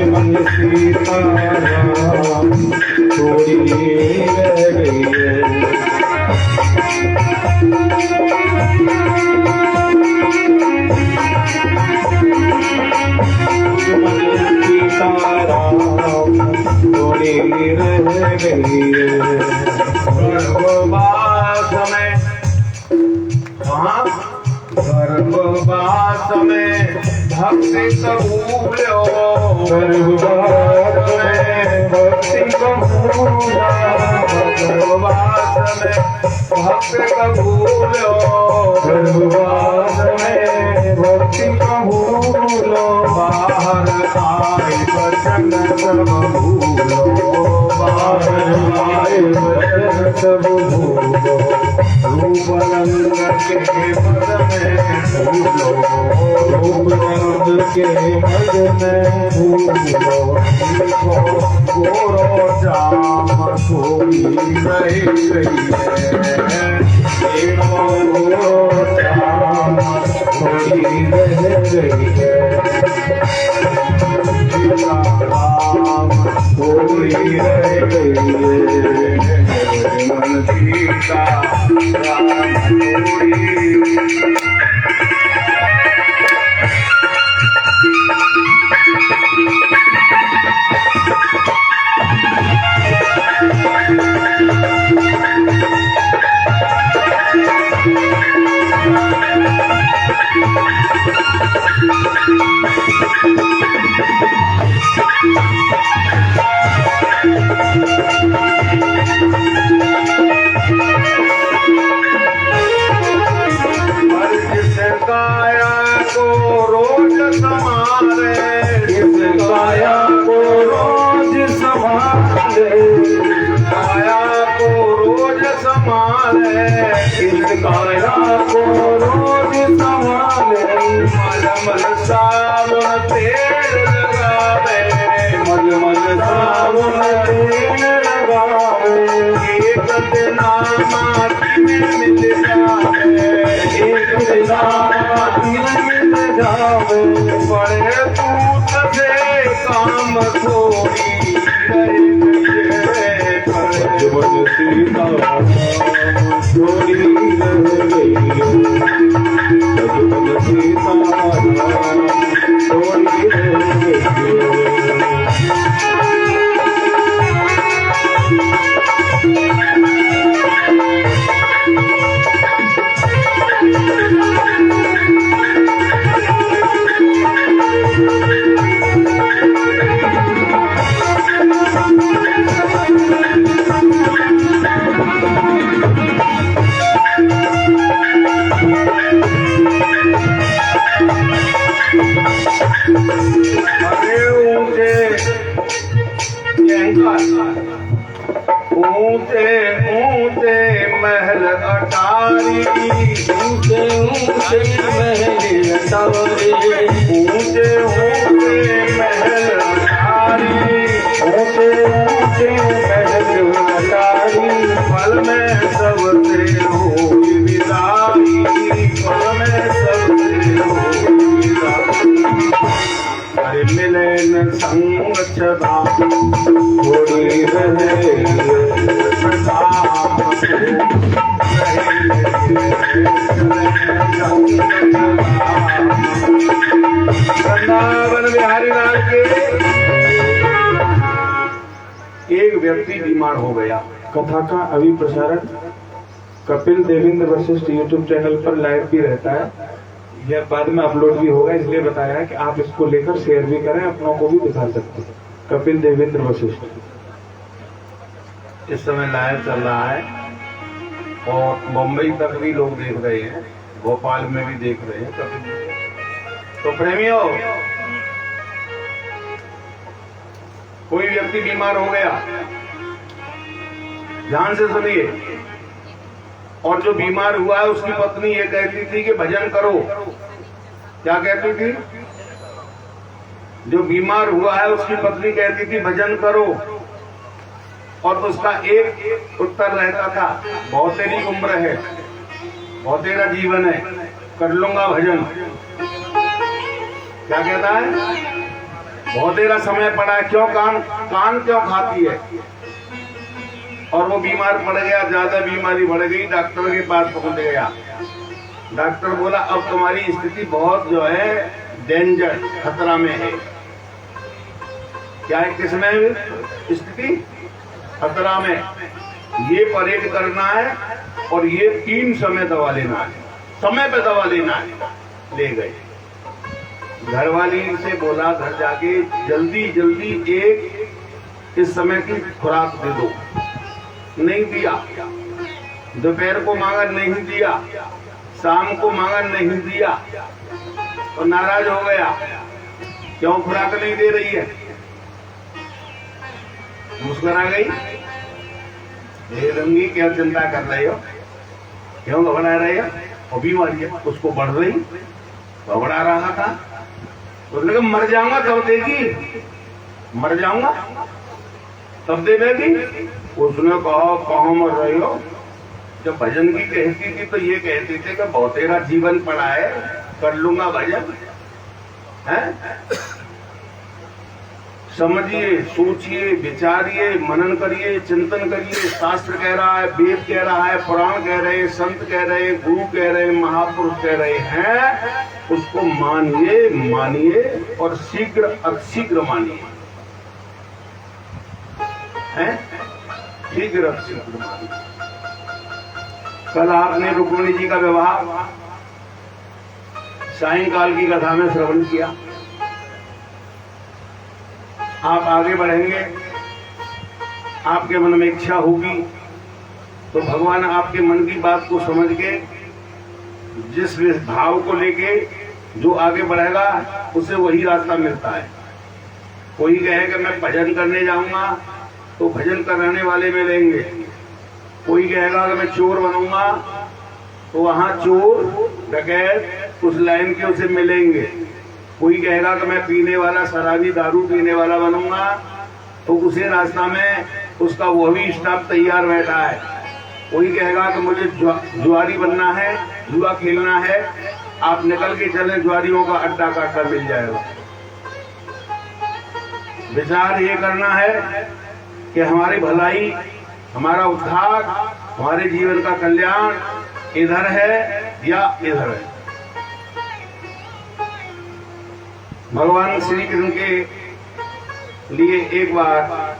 मन सीताराम थोड़ी रह गई है। सीताराम थोड़ी रह गई है। गर्भवास में वहाँ गर्भवास में भक्ति कबूलो, गर्भवास में भक्ति कबूला, गर्भवास में भक्ति कबूलो, गर्भवास में भक्ति कबूलो, बाहर आए बचन सब भूलो, बाहर आए बचन सब भूलो, रूप रंग के पद में भूलो, रूप रंग के पद में भूलो, गोरो जाम थोड़ी रह गई है, गोरो जाम थोड़ी रह गई है, राम थोड़ी रह गई है, मन सीता राम थोड़ी। काया को रोज संभाले, मलमल साबुन तेल लगावे, मलमल साबुन तेल लगावे, एक दिन माटी में मिल जावे, एक दिन माटी में मिल जावे, बड़े पूत से काम थोड़ी मन सीताराम थोड़ी रह गई है, मन सीताराम थोड़ी रह गई है। ऊंचे ऊंचे महल अटारी, ऊंचे ऊंचे महल अटारी, ऊंचे ऊंचे महल अटारी, ऊंचे ऊंचे महल अटारी, पल में सबसे होई विदाई, पल में सबसे होई विदाई, अरे मिले न संग सदा थोड़ी रहे वृंदावन बिहारी लाल के एक व्यक्ति बीमार हो गया। कथा का अभी प्रसारण कपिल देवेंद्र वशिष्ठ यूट्यूब चैनल पर लाइव भी रहता है, यह बाद में अपलोड भी होगा, इसलिए बताया है कि आप इसको लेकर शेयर भी करें, अपनों को भी दिखा सकते हैं। कपिल देवेंद्र वशिष्ठ इस समय लाइव चल रहा है और मुंबई तक भी लोग देख रहे हैं, भोपाल में भी देख रहे हैं। तो प्रेमियों, कोई व्यक्ति बीमार हो गया, ध्यान से सुनिए, और जो बीमार हुआ है उसकी पत्नी ये कहती थी कि भजन करो। क्या कहती थी? जो बीमार हुआ है उसकी पत्नी कहती थी भजन करो, और उसका एक उत्तर रहता था, बहुत तेरी उम्र है, बहुत तेरा जीवन है, कर लूंगा भजन। क्या कहता है? बहुत देर समय पड़ा है, क्यों कान क्यों खाती है? और वो बीमार पड़ गया, ज्यादा बीमारी बढ़ गई, डॉक्टर के पास पहुंच गया। डॉक्टर बोला अब तुम्हारी स्थिति बहुत जो है डेंजर, खतरा में है। क्या है, किसमें स्थिति? खतरा में। ये परहेज करना है और ये 3 समय दवा लेना है, समय पे दवा लेना है। ले गए, घरवाली से बोला घर जाके जल्दी जल्दी एक इस समय की खुराक दे दो। नहीं दिया। दोपहर को मांगा, नहीं दिया। शाम को मांगा, नहीं दिया। और नाराज हो गया, क्यों खुराक नहीं दे रही है? मुस्कुरा गई, हे रंगी क्या चिंता कर रहे हो, क्यों घबरा रहे हो? और बीमारी है उसको बढ़ रही, घबरा रहा था। उसने कहा मर जाऊंगा तब देगी, मर जाऊंगा तब दे देगी। उसने कहा कहाँ मर रही हो? जब भजन की कहती थी तो ये कहती थी कि बहुत तेरा जीवन पड़ा है, कर लूंगा भजन है। समझिए, सोचिए, विचारिए, मनन करिए, चिंतन करिए। शास्त्र कह रहा है, वेद कह रहा है, पुराण कह रहे हैं, संत कह रहे हैं, गुरु कह रहे हैं, महापुरुष कह रहे हैं, उसको मानिए, मानिए और शीघ्र अतिशीघ्र मानिए, हैं? शीघ्र अतिशीघ्र मानिए। कल आपने रुक्मिणी जी का विवाह सायंकाल की कथा में श्रवण किया। आप आगे बढ़ेंगे, आपके मन में इच्छा होगी तो भगवान आपके मन की बात को समझ के जिस भाव को लेके जो आगे बढ़ेगा उसे वही रास्ता मिलता है। कोई कहे कि मैं भजन करने जाऊंगा तो भजन कराने वाले मिलेंगे। कोई कहेगा कि मैं चोर बनूंगा तो वहां चोर डकैत उस लाइन के उसे मिलेंगे। कोई कहेगा कि मैं पीने वाला, शराबी, दारू पीने वाला बनूंगा तो उसे रास्ता में उसका वो भी स्टाफ तैयार बैठा है। कोई कहेगा कि मुझे जुआरी बनना है, जुआ खेलना है, आप निकल के चले, जुआरियों का अड्डा काटा मिल जाएगा। विचार ये करना है कि हमारी भलाई, हमारा उद्धार, हमारे जीवन का कल्याण इधर है या इधर है। भगवान श्री कृष्ण के लिए एक बार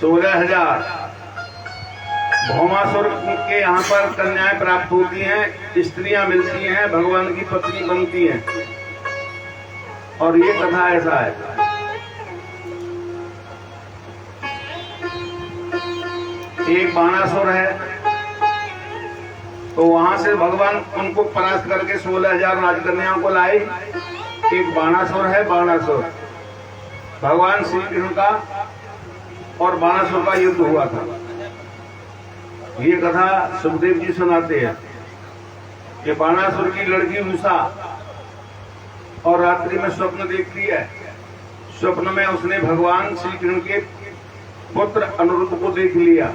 16,000 भौमासुर के यहाँ पर कन्याएं प्राप्त होती हैं, स्त्रियां मिलती हैं, भगवान की पत्नी बनती हैं। और ये कथा ऐसा है, एक बाणासुर है तो वहां से भगवान उनको परास्त करके 16,000 राजकन्याओं को लाए। एक बाणासुर है, बाणासुर भगवान श्री कृष्ण का और बाणासुर का युद्ध हुआ था। ये कथा सुखदेव जी सुनाते हैं कि बाणासुर की लड़की उषा और रात्रि में स्वप्न देखती है। स्वप्न में उसने भगवान श्री कृष्ण के पुत्र अनिरुद्ध को देख लिया।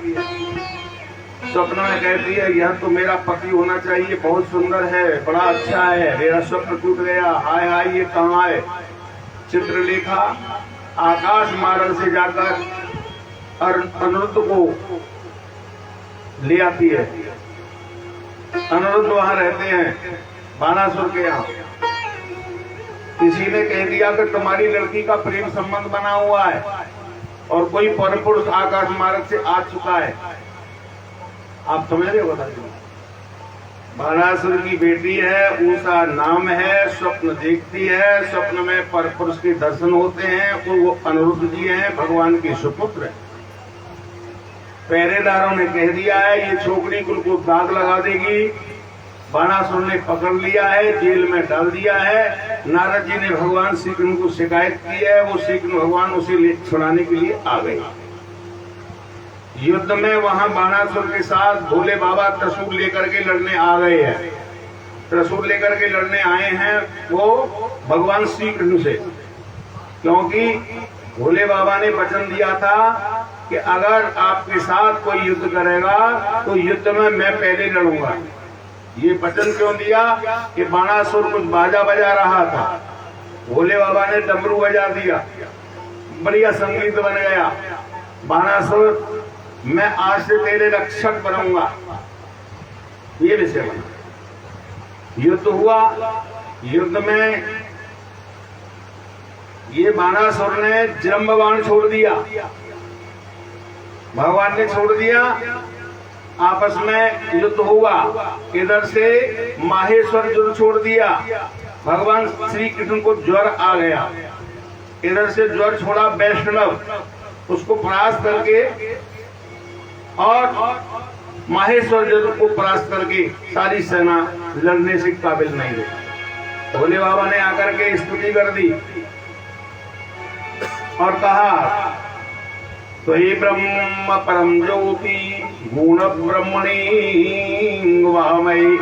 स्वप्न में कहती है यह तो मेरा पति होना चाहिए, बहुत सुंदर है, बड़ा अच्छा है, मेरा स्वप्न टूट गया, हाय हाय ये कहाँ है। चित्रलेखा आकाश मार्ग से जाकर अनिरुद्ध को ले आती है। अनिरुद्ध वहां रहते हैं बाणासुर के यहाँ। किसी ने कह दिया कि तुम्हारी लड़की का प्रेम संबंध बना हुआ है और कोई परपुरुष आकाश मार्ग से आ चुका है। आप समझ रहे हो? बताइए। बाणासुर की बेटी है, उषा नाम है, स्वप्न देखती है, स्वप्न में परपुरुष के दर्शन होते हैं और वो अनिरुद्ध जी हैं, भगवान के सुपुत्र हैं। पहरेदारों ने कह दिया है ये छोकरी कुल को दाग लगा देगी। बाणासुर ने पकड़ लिया है, जेल में डाल दिया है। नारद जी ने भगवान श्री कृष्ण को शिकायत की है, वो श्री कृष्ण भगवान उसे छुड़ाने के लिए आ गए। युद्ध में वहां बाणासुर के साथ भोले बाबा त्रिशूल लेकर के लड़ने आ गए हैं। त्रिशूल लेकर के लड़ने आए हैं वो भगवान श्री कृष्ण से, क्योंकि भोले बाबा ने वचन दिया था कि अगर आपके साथ कोई युद्ध करेगा तो युद्ध में मैं पहले लड़ूंगा। ये वचन क्यों दिया कि बाणासुर कुछ बाजा बजा रहा था, भोले बाबा ने डमरू बजा दिया, बढ़िया संगीत बन गया। बाणासुर मैं आज से तेरे रक्षक बनूंगा, ये विषय बना। युद्ध हुआ, युद्ध में ये बाणासुर ने जम्ब बाण छोड़ दिया, भगवान ने छोड़ दिया। आपस में युद्ध हुआ, इधर से माहेश्वर जुड़ छोड़ दिया, भगवान श्री कृष्ण को ज्वर आ गया, इधर से ज्वर छोड़ा वैष्णव, उसको परास्त करके और माहेश्वर जुड़ को परास्त करके सारी सेना लड़ने से काबिल नहीं रही। भोले बाबा ने आकर के स्तुति कर दी और कहा, तो ये ब्रह्म परम ज्योति गुण ब्रह्मणी वामयी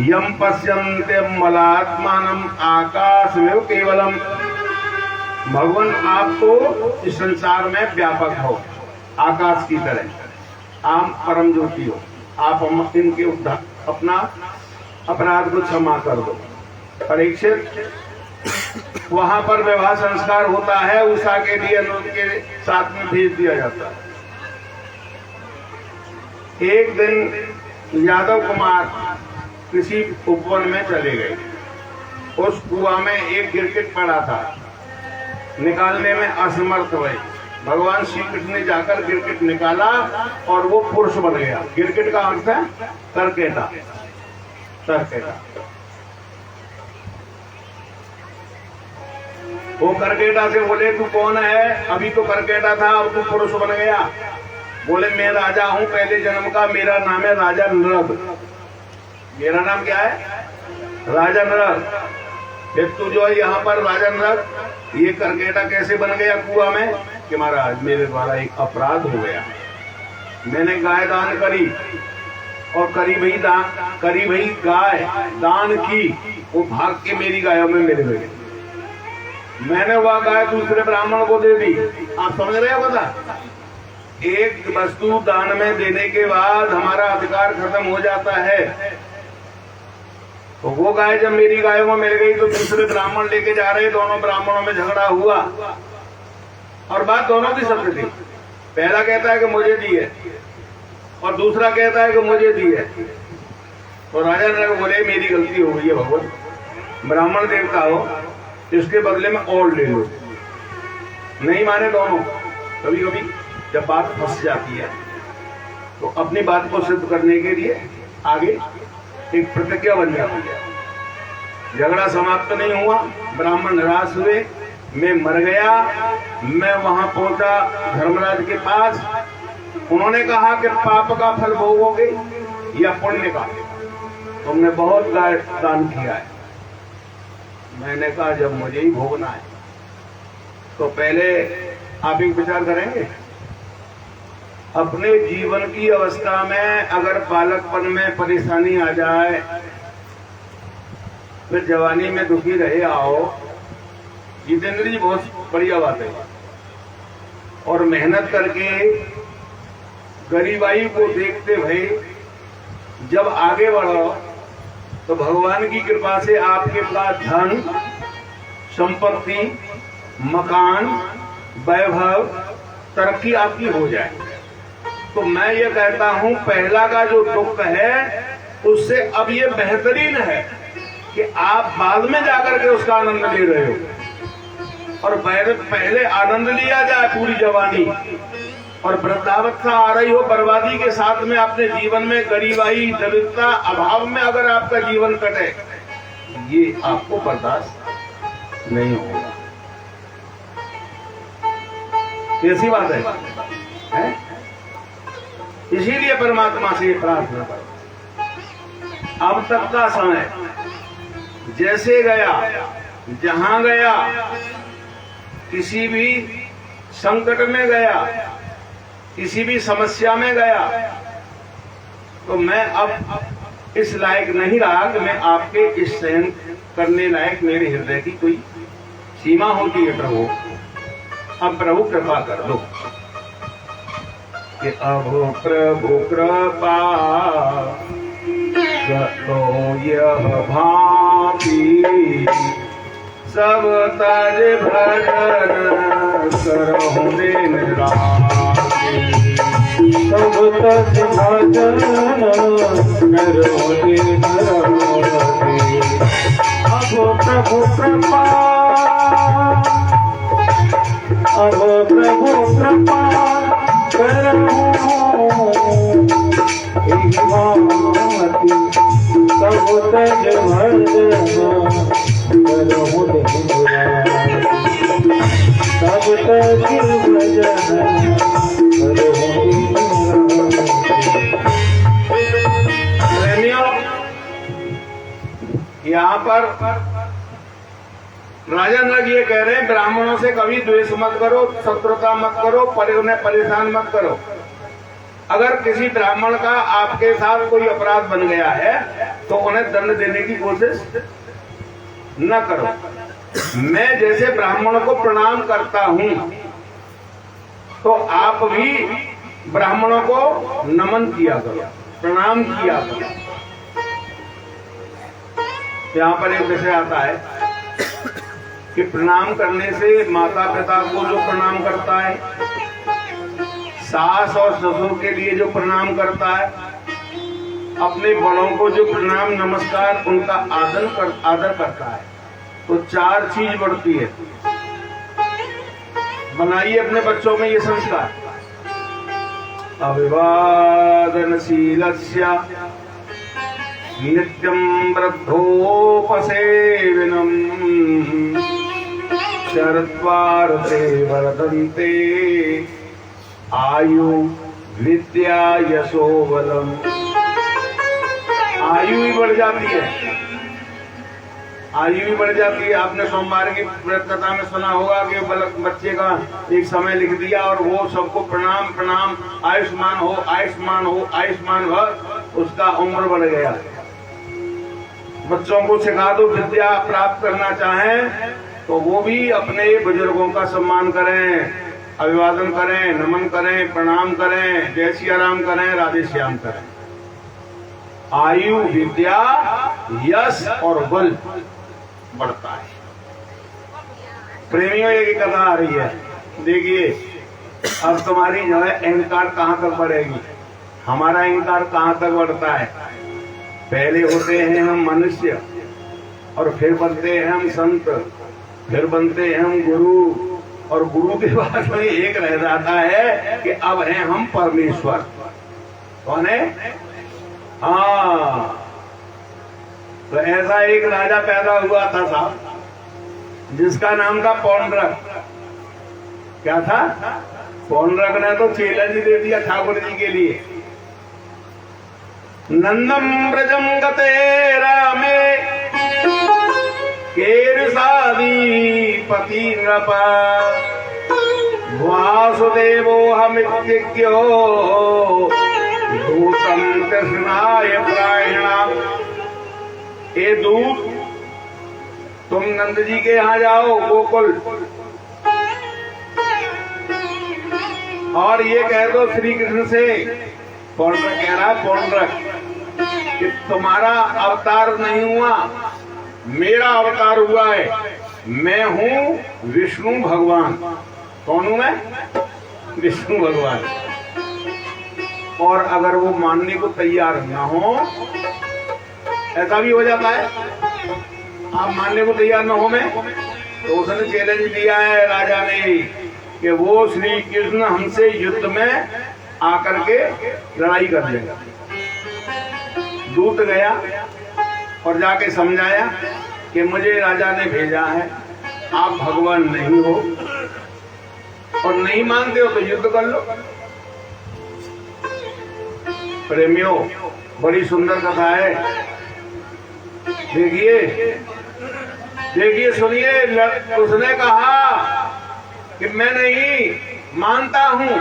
यम पश्यन्त्यम मलात्मानम आकाशमेव केवलम। भगवान आप तो इस संसार में व्यापक हो, आकाश की तरह, आप परम ज्योति हो, आप इनके अपना अपराध को क्षमा कर दो। परीक्षित, वहां पर विवाह संस्कार होता है, उषा के लिए अनुरोध के साथ में भेज दिया जाता है। एक दिन यादव कुमार किसी उपवन में चले गए, उस कुआं में एक गिरगिट पड़ा था, निकालने में असमर्थ हुए। भगवान श्री कृष्ण ने जाकर गिरगिट निकाला और वो पुरुष बन गया। गिरगिट का अर्थ है करकेटा, करकेटा। वो करकेटा से बोले, तू कौन है? अभी तो करकेटा था, अब तू पुरुष बन गया। बोले, मैं राजा हूं पहले जन्म का, मेरा नाम है राजा नृग। मेरा नाम क्या है? राजा नृग। एक तू जो है यहाँ पर राजा नृग, ये करकेटा कैसे बन गया कुआं में? कि महाराज मेरे द्वारा एक अपराध हो गया, मैंने गाय दान करी और करी भाई गाय दान की, वो भाग के मेरी गायों में मिल गई। मैंने वह गाय दूसरे ब्राह्मण को दे दी। आप समझ रहे हो? पता, एक वस्तु दान में देने के बाद हमारा अधिकार खत्म हो जाता है। तो वो गाय जब मेरी गायों में मिल गई तो दूसरे ब्राह्मण लेके जा रहे, दोनों ब्राह्मणों में झगड़ा हुआ और बात दोनों की सत्य थी। पहला कहता है कि मुझे दी है और दूसरा कहता है कि मुझे दी है। तो राजा ने बोले, मेरी गलती हो गई है भगवान, ब्राह्मण देवता हो, इसके बदले में और ले लो। नहीं माने दोनों। कभी कभी जब बात फंस जाती है तो अपनी बात को सिद्ध करने के लिए आगे एक प्रतिज्ञा बन जाती है। झगड़ा समाप्त नहीं हुआ, ब्राह्मण निराश हुए, मैं मर गया। मैं वहां पहुंचा धर्मराज के पास, उन्होंने कहा कि पाप का फल भोगोगे या पुण्य का? तुमने बहुत गाय दान किया है। मैंने कहा, जब मुझे ही भोगना है तो पहले आप एक विचार करेंगे। अपने जीवन की अवस्था में अगर बालकपन में परेशानी आ जाए, फिर जवानी में दुखी रहे आओ, जितेंद्र जी बहुत बढ़िया बात है। और मेहनत करके गरीबाई को देखते भाई जब आगे बढ़ो तो भगवान की कृपा से आपके पास धन, संपत्ति, मकान, वैभव, तरक्की आपकी हो जाए। तो मैं ये कहता हूं, पहला का जो दुख है उससे अब ये बेहतरीन है कि आप बाद में जाकर के उसका आनंद ले रहे हो। और पहले आनंद लिया जाए पूरी जवानी, और वृद्धावस्था आ रही हो बर्बादी के साथ में अपने जीवन में गरीबाई, दरिद्रता, अभाव में अगर आपका जीवन कटे, ये आपको बर्दाश्त नहीं होगा। कैसी बात है? इसीलिए परमात्मा से प्रार्थना करो। अब तक का समय जैसे गया, जहां गया, किसी भी संकट में गया, किसी भी समस्या में गया, तो मैं अब इस लायक नहीं रहा कि मैं आपके इस सहन करने लायक मेरे हृदय की कोई सीमा होती है। प्रभु, अब प्रभु कृपा कर दो। कि अब प्रभु कृपा तो यह भांति सब तज भजन करहु दिन राति। सब तज भजन करहु दिन राति। अब प्रभु कृपा, अब प्रभु कृपा करहु भांति सब तज भजन करहु दिन राति। सब तज भजन करहु दिन राति। प्रेमियों, यहाँ पर राजा नग ये कह रहे हैं ब्राह्मणों से कभी द्वेष मत करो, शत्रुता मत करो, उन्हें परेशान मत करो। अगर किसी ब्राह्मण का आपके साथ कोई अपराध बन गया है तो उन्हें दंड देने की कोशिश न करो। मैं जैसे ब्राह्मण को प्रणाम करता हूं तो आप भी ब्राह्मणों को नमन किया करो, प्रणाम किया करो। यहाँ पर एक विषय आता है कि प्रणाम करने से माता पिता को जो प्रणाम करता है, सास और ससुर के लिए जो प्रणाम करता है, अपने बड़ों को जो प्रणाम नमस्कार उनका आदर करता है, तो 4 चीज बढ़ती है। बनाइए अपने बच्चों में ये संस्कार। अभिवादनशीलस्य नित्यं वृद्धोपसेविनम् शरद्वारते वर्धन्ते आयु विद्या यशो बलम। आयु भी बढ़ जाती है, आयु भी बढ़ जाती है। आपने सोमवार की व्रत कथा में सुना होगा कि बच्चे का एक समय लिख दिया और वो सबको प्रणाम प्रणाम, आयुष्मान हो आयुष्मान हो आयुष्मान भव, उसका उम्र बढ़ गया। बच्चों को सिखा दो विद्या प्राप्त करना चाहें तो वो भी अपने बुजुर्गों का सम्मान करें, अभिवादन करें, नमन करें, प्रणाम करें, जय सिया राम करें, राधे श्याम करें। आयु विद्या यश और बल बढ़ता है। प्रेमियों एक कथा आ रही है, देखिए अब तुम्हारी जो है अहंकार कहाँ तक बढ़ेगी, हमारा अहंकार कहाँ तक बढ़ता है। पहले होते हैं हम मनुष्य और फिर बनते हैं हम संत, फिर बनते हैं हम गुरु, और गुरु के बाद में एक रह जाता है कि अब हैं हम परमेश्वर। कौन है? हाँ, तो ऐसा एक राजा पैदा हुआ था साहब, जिसका नाम था पौंड्रक। क्या था? पौंड्रक ने तो चैलेंज दे दिया ठाकुर जी के लिए। नंदम ब्रजम गते रामे केरसादीपति नृप वासुदेवो हमित्यो दूतम कृष्णाय प्रायणा। ए दूत, तुम नंद जी के यहाँ जाओ गोकुल, और ये कह दो श्री कृष्ण से, पौंड्रक कह रहा है पौंड्रक, कि तुम्हारा अवतार नहीं हुआ, मेरा अवतार हुआ है। मैं हूँ विष्णु भगवान। कौन हूं मैं? विष्णु भगवान। और अगर वो मानने को तैयार ना हो, ऐसा भी हो जाता है, आप मानने को तैयार ना हो मैं, तो उसने चैलेंज दिया है राजा ने कि वो श्री कृष्ण हमसे युद्ध में आकर के लड़ाई कर लेगा। दूत गया और जाके समझाया कि मुझे राजा ने भेजा है, आप भगवान नहीं हो और नहीं मानते हो तो युद्ध कर लो। प्रेमियों, बड़ी सुंदर कथा है, देखिए देखिए सुनिए। उसने कहा कि मैं नहीं मानता हूं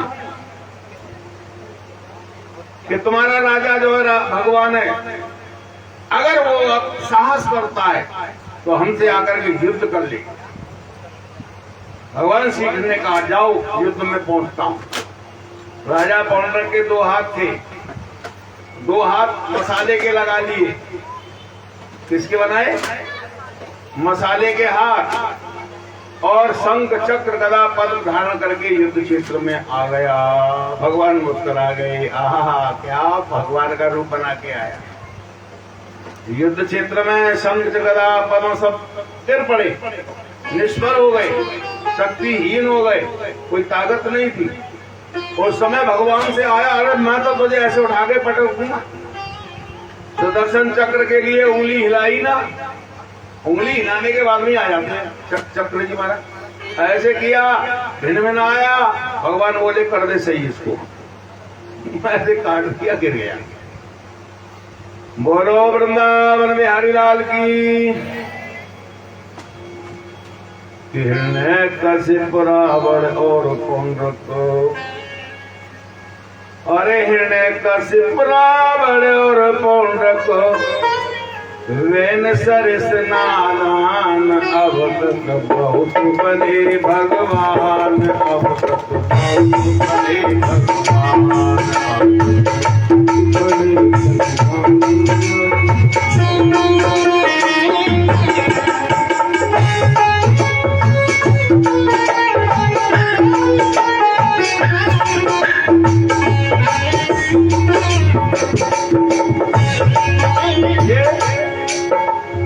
कि तुम्हारा राजा जो है भगवान है। अगर वो साहस करता है तो हमसे आकर के युद्ध कर ले। भगवान श्री कृष्ण ने कहा जाओ, युद्ध में पहुंचता हूं। राजा पौंड्रक के 2 हाथ थे, 2 हाथ मसाले के लगा लिए। किसके बनाए? मसाले के हाथ। और शंख चक्र गदा पद्म धारण करके युद्ध क्षेत्र में आ गया। भगवान मुस्कुरा गए, आहा क्या भगवान का रूप बना के आया। युद्ध क्षेत्र में शंख गदा पद्म सब गिर पड़े, निष्फल हो गए, शक्तिहीन हो गए, कोई ताकत नहीं थी। उस समय भगवान से आया, अरे मैं तो तुझे ऐसे उठा के पटक दूंगा। सुदर्शन चक्र के लिए उंगली हिलाई ना, उंगली हिलाने के बाद में आ जाते हैं चक्र जी महाराज। ऐसे किया, भिन आया, भगवान बोले कर दे सही इसको। ऐसे काट दिया, गिर गया। बोलो वृंदावन बिहारी लाल की। हिरण्यकशिप रावण और पौंड्रक, अरे हिरण्यकशिप रावण और पौंड्रक, वेन सरिस नादान, अब तक बहुत बने भगवान, अब तक बहुत बने भगवान,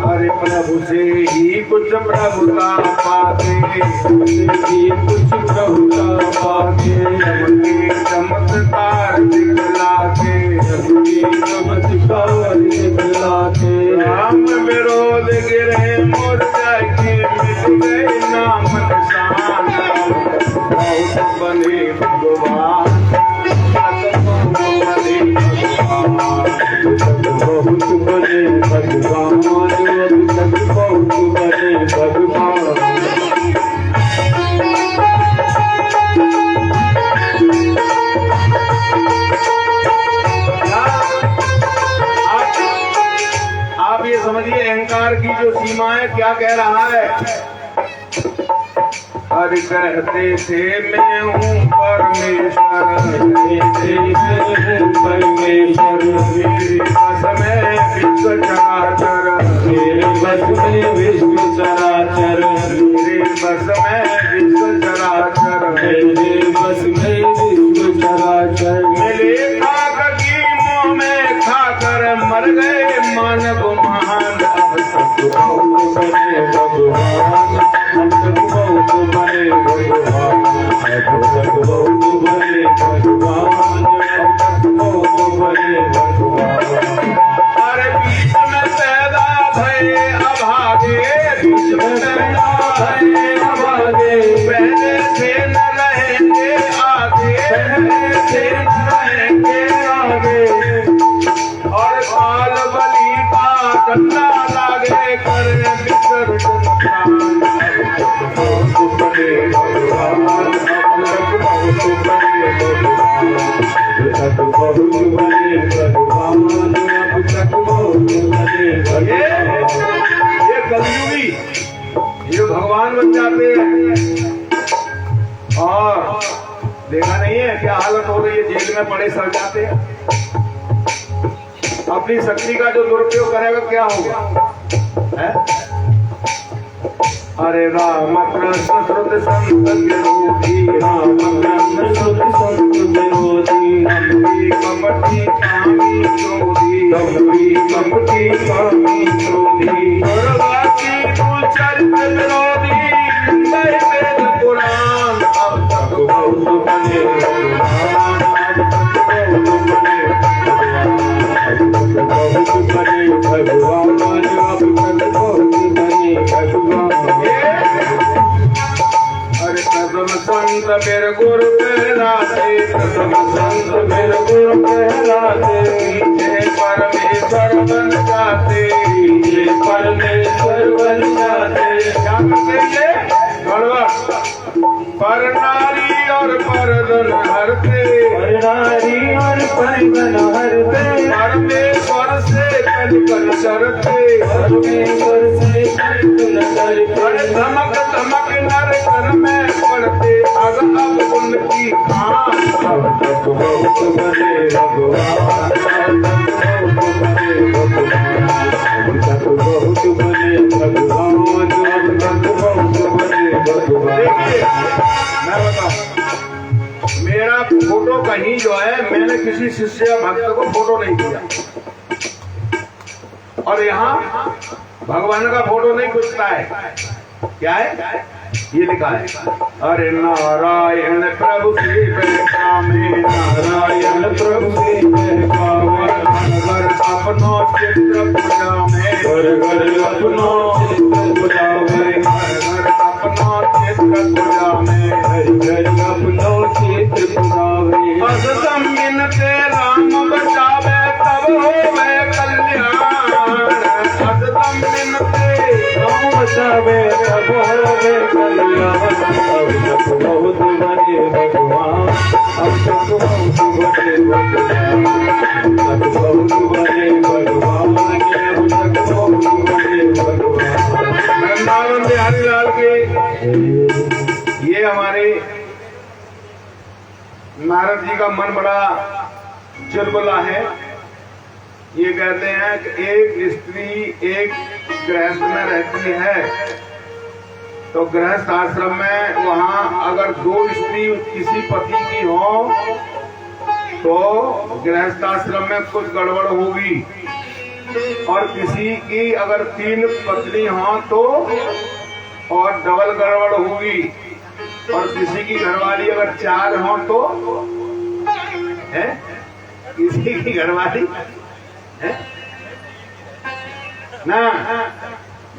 अरे प्रभु से ही कुछ प्रभु का पाते, ही कुछ प्रभु का पाते, चमत्कार दिखलाते, चमत्कार दिखलाते। राम विरोध गिरे मोर्चा के, मिट गए नाम निशान, बहुत बने भगवान, बहुत बने भगवान, बहुत बने भगवान, बहुत बने भगवान। आप ये समझिए अहंकार की जो सीमा है, क्या कह रहा है। हरि कहते थे मैं हूँ परमेश्वर, परमेश्वर, मेरे बस में विश्व चराचर, मेरे बस में विश्व चराचर, मेरे बस में विश्व चराचर, मेरे बस में विश्व चराचर। मिले खाक की मुँह में खाकर मर गए मानव महान, अब तक बहुत बने भगवान, अब तक बहुत बने भगवान, अब तक बहुत बने भगवान, अब तक बहुत बने भगवान। अरे बीच में पैदा भये अभागे, बीच में पैदा भये अभागे, पहले थे न रहेंगे आगे, पहले थे न रहेंगे आगे। और काल बलि का कंधा लागे कर विसर्जन प्राण, बहुत बने भगवान, अब तक बहुत बने भगवान, अब तक बहुत बने भगवान, अब तक बहुत बने भगवान। ये कलयुगी ये भगवान बन जाते हैं। और देखा नहीं है क्या हालत हो रही है, जेल में पड़े सड़ जाते हैं। अपनी शक्ति का जो दुरुपयोग करेगा क्या होगा है? अरे राम कृष्ण श्रुत संत विरोधी, राम कृष्ण श्रुत संत विरोधी, हम कपटी कामी क्रोधी, हम कपटी कामी क्रोधी, दुर्वासी दुचरित विरोधी, वेद पुराण, अब तक बहुत बने भगवान, अब तक बहुत बने भगवान, अब तक बहुत बने भगवान, अब तक बहुत बने भगवान। अरे प्रथम संत मेरे गुरु कहलाते, प्रथम संत मेरे गुरु कहलाते, पीछे परमेश्वर बन जाते, पीछे परमेश्वर बन जाते। क्या करते ये गड़बड़, पर नारी और परधन हरते, पर नारी और परधन हरते, परमेश्वर से धमक धमक नर कर में पड़ते अब उनकी खां अब तक बहुत बने भगवान अब तक बहुत बने भगवान अब तक बहुत बने भगवान। मैं बताऊं, मेरा फोटो कहीं जो है, मैंने किसी शिष्य या भक्त को फोटो नहीं दिया, और यहाँ भगवान का फोटो नहीं पूछता है। क्या है? ये लिखा है, अरे नारायण प्रभु के बहका में, नारायण प्रभु के बहका में, घर अपनो चित्र पूजा में, घर अपनो चित्र पूजा में, घर अपनो चित्र पूजा में, घर अपनो चित्र पूजा में। असतम मिनते राम बचावे तब होवे कल्याण, असतम मिनते राम बचावे तब होवे कल्याण। अब तक बहुत बने भगवान, अब तक बहुत बने भगवान, अब तक बहुत बने भगवान, अब तक बहुत बने भगवान। वृंदावन बिहारी लाल के ये हमारे नारद जी का मन बड़ा चुलबुला है। ये कहते हैं कि एक स्त्री एक गृहस्थ में रहती है, तो गृहस्थ आश्रम में वहां अगर दो स्त्री किसी पति की हो तो गृहस्थ आश्रम में कुछ गड़बड़ होगी, और किसी की अगर 3 पत्नी हो तो और डबल गड़बड़ होगी, और किसी की घरवाली अगर 4 हो तो है, किसी की घरवाली है ना।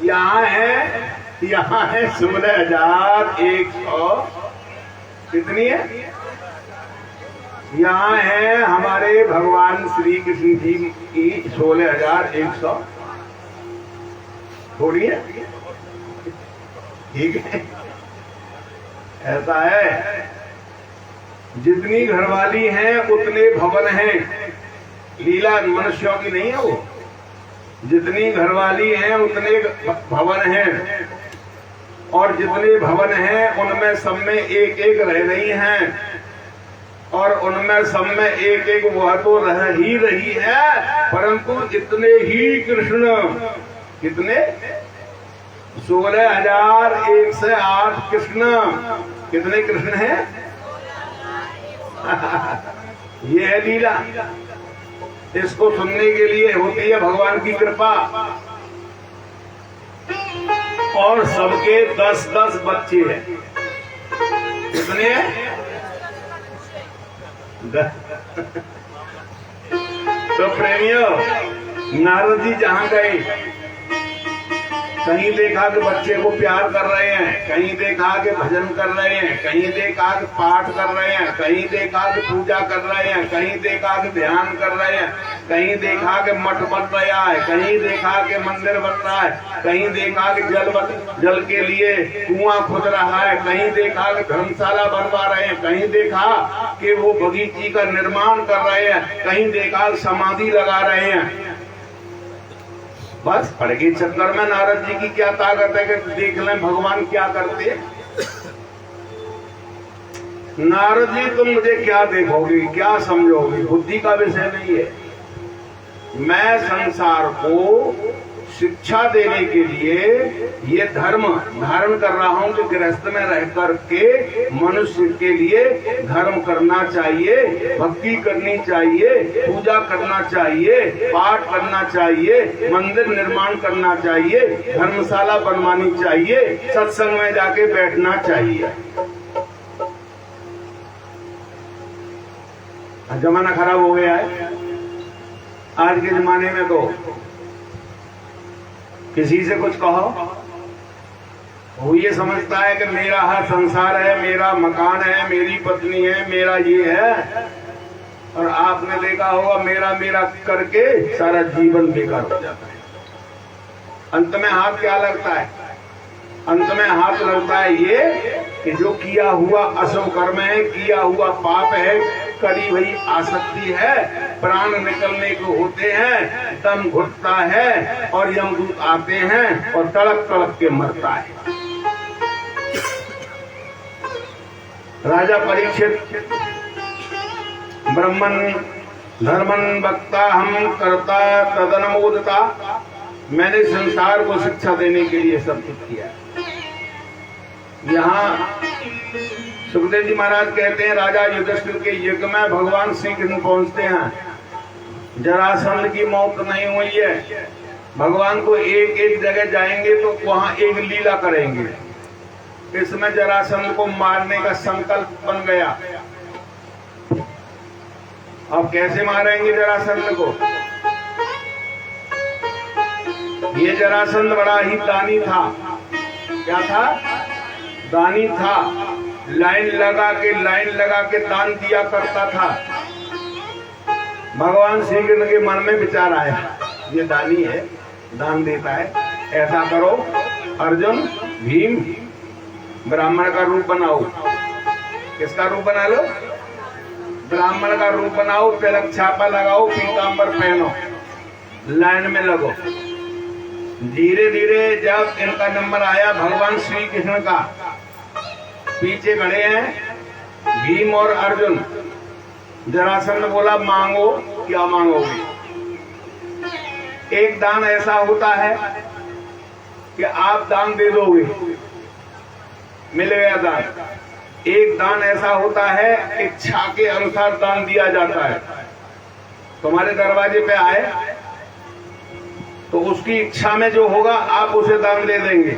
यहाँ है 16,100 कितनी है? यहाँ है हमारे भगवान श्री कृष्ण जी की 16,100 थोड़ी है, ठीक है। ऐसा है, जितनी घरवाली हैं उतने भवन हैं, लीला मनुष्यों की नहीं है वो। जितनी घरवाली हैं उतने भवन हैं, और जितने भवन हैं उनमें सब में एक एक रह रही हैं, और उनमें सब में एक एक वह तो रह ही रही है, परंतु इतने ही कृष्ण, कितने 16,108 कृष्ण, कितने कृष्ण हैं? ये है लीला। इसको सुनने के लिए होती है भगवान की कृपा। और सबके 10-10 बच्चे हैं। कितने? तो प्रेमियों, नारद जी जहां गए, कहीं देखा कि बच्चे को प्यार कर रहे हैं, कहीं देखा कि भजन कर रहे हैं, कहीं देखा कि पाठ कर रहे हैं, कहीं देखा कि पूजा कर रहे हैं, कहीं देखा कि ध्यान कर रहे हैं, कहीं देखा कि मठ बन रहा है, कहीं देखा कि मंदिर बन रहा है, कहीं देखा कि जल के लिए कुआं खुद रहा है, कहीं देखा कि धर्मशाला बनवा रहे हैं, कहीं देखा कि वो बगीचे का निर्माण कर रहे हैं, कहीं देखा समाधि लगा रहे हैं। बस पड़ गई चक्कर में। नारद जी की क्या ताकत है कि देख लें भगवान क्या करते हैं। नारद जी तुम मुझे क्या देखोगे, क्या समझोगे, बुद्धि का विषय नहीं है। मैं संसार को शिक्षा देने के लिए ये धर्म धारण कर रहा हूं कि गृहस्थ में रह करके मनुष्य के लिए धर्म करना चाहिए, भक्ति करनी चाहिए, पूजा करना चाहिए, पाठ करना चाहिए, मंदिर निर्माण करना चाहिए, धर्मशाला बनवानी चाहिए, सत्संग में जाके बैठना चाहिए। जमाना खराब हो गया है। आज के जमाने में तो किसी से कुछ कहो, वो ये समझता है कि मेरा हर संसार है, मेरा मकान है, मेरी पत्नी है, मेरा ये है। और आपने देखा होगा मेरा मेरा करके सारा जीवन बेकार हो जाता है। अंत में हाथ क्या लगता है? अंत में हाथ लगता है ये कि जो किया हुआ अशुभ कर्म है, किया हुआ पाप है, करी हुई आसक्ति है, प्राण निकलने को होते हैं, दम घुटता है और यमदूत आते हैं और तड़प तड़प के मरता है। राजा परीक्षित, ब्रह्मन धर्मन वक्ता हम करता तदनुमोदता, मैंने संसार को शिक्षा देने के लिए सब कुछ किया। यहाँ सुखदेव जी महाराज कहते हैं, राजा युधिष्ठिर के युग में भगवान श्री कृष्ण पहुंचते हैं, जरासंध की मौत नहीं हुई है। भगवान को एक एक जगह जाएंगे तो वहां एक लीला करेंगे। इसमें जरासंध को मारने का संकल्प बन गया। अब कैसे मारेंगे जरासंध को? ये जरासंध बड़ा ही दानी था। क्या था? दानी था। लाइन लगा के दान दिया करता था। भगवान श्री कृष्ण के मन में विचार आया, ये दानी है, दान देता है, ऐसा करो अर्जुन भीम ब्राह्मण का रूप बनाओ। किसका रूप बना लो? ब्राह्मण का रूप बनाओ, तिलक छापा लगाओ, पीतांबर पहनो, लाइन में लगो। धीरे धीरे जब इनका नंबर आया भगवान श्री कृष्ण का, पीछे खड़े हैं भीम और अर्जुन। जरासंध बोला मांगो, क्या मांगोगे? एक दान ऐसा होता है कि आप दान दे दोगे, मिल गया दान। एक दान ऐसा होता है इच्छा के अनुसार दान दिया जाता है। तुम्हारे दरवाजे पे आए तो उसकी इच्छा में जो होगा आप उसे दान दे देंगे,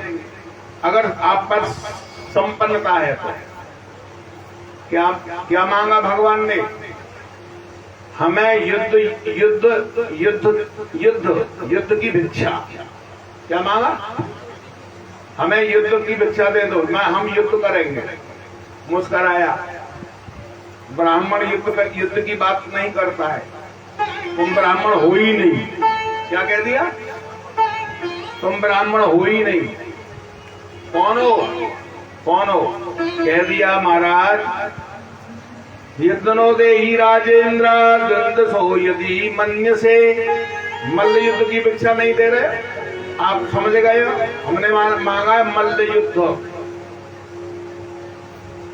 अगर आप पर संपन्नता है तो। क्या क्या मांगा भगवान ने? हमें युद्ध युद्ध युद्ध युद्ध युद्ध की भिक्षा। क्या मांगा? हमें युद्ध की भिक्षा दे दो, हम युद्ध करेंगे। मुस्कराया। ब्राह्मण युद्ध की बात नहीं करता है, तुम ब्राह्मण हो ही नहीं। क्या कह दिया? तुम ब्राह्मण हो ही नहीं। कौन हो? कौन हो? कह दिया महाराज, युद्धनो दे ही राजेंद्र गंध सो यदि मन्य से। मल्ल युद्ध की भिक्षा नहीं दे रहे, आप समझ गए? हमने मांगा मल्ल युद्ध।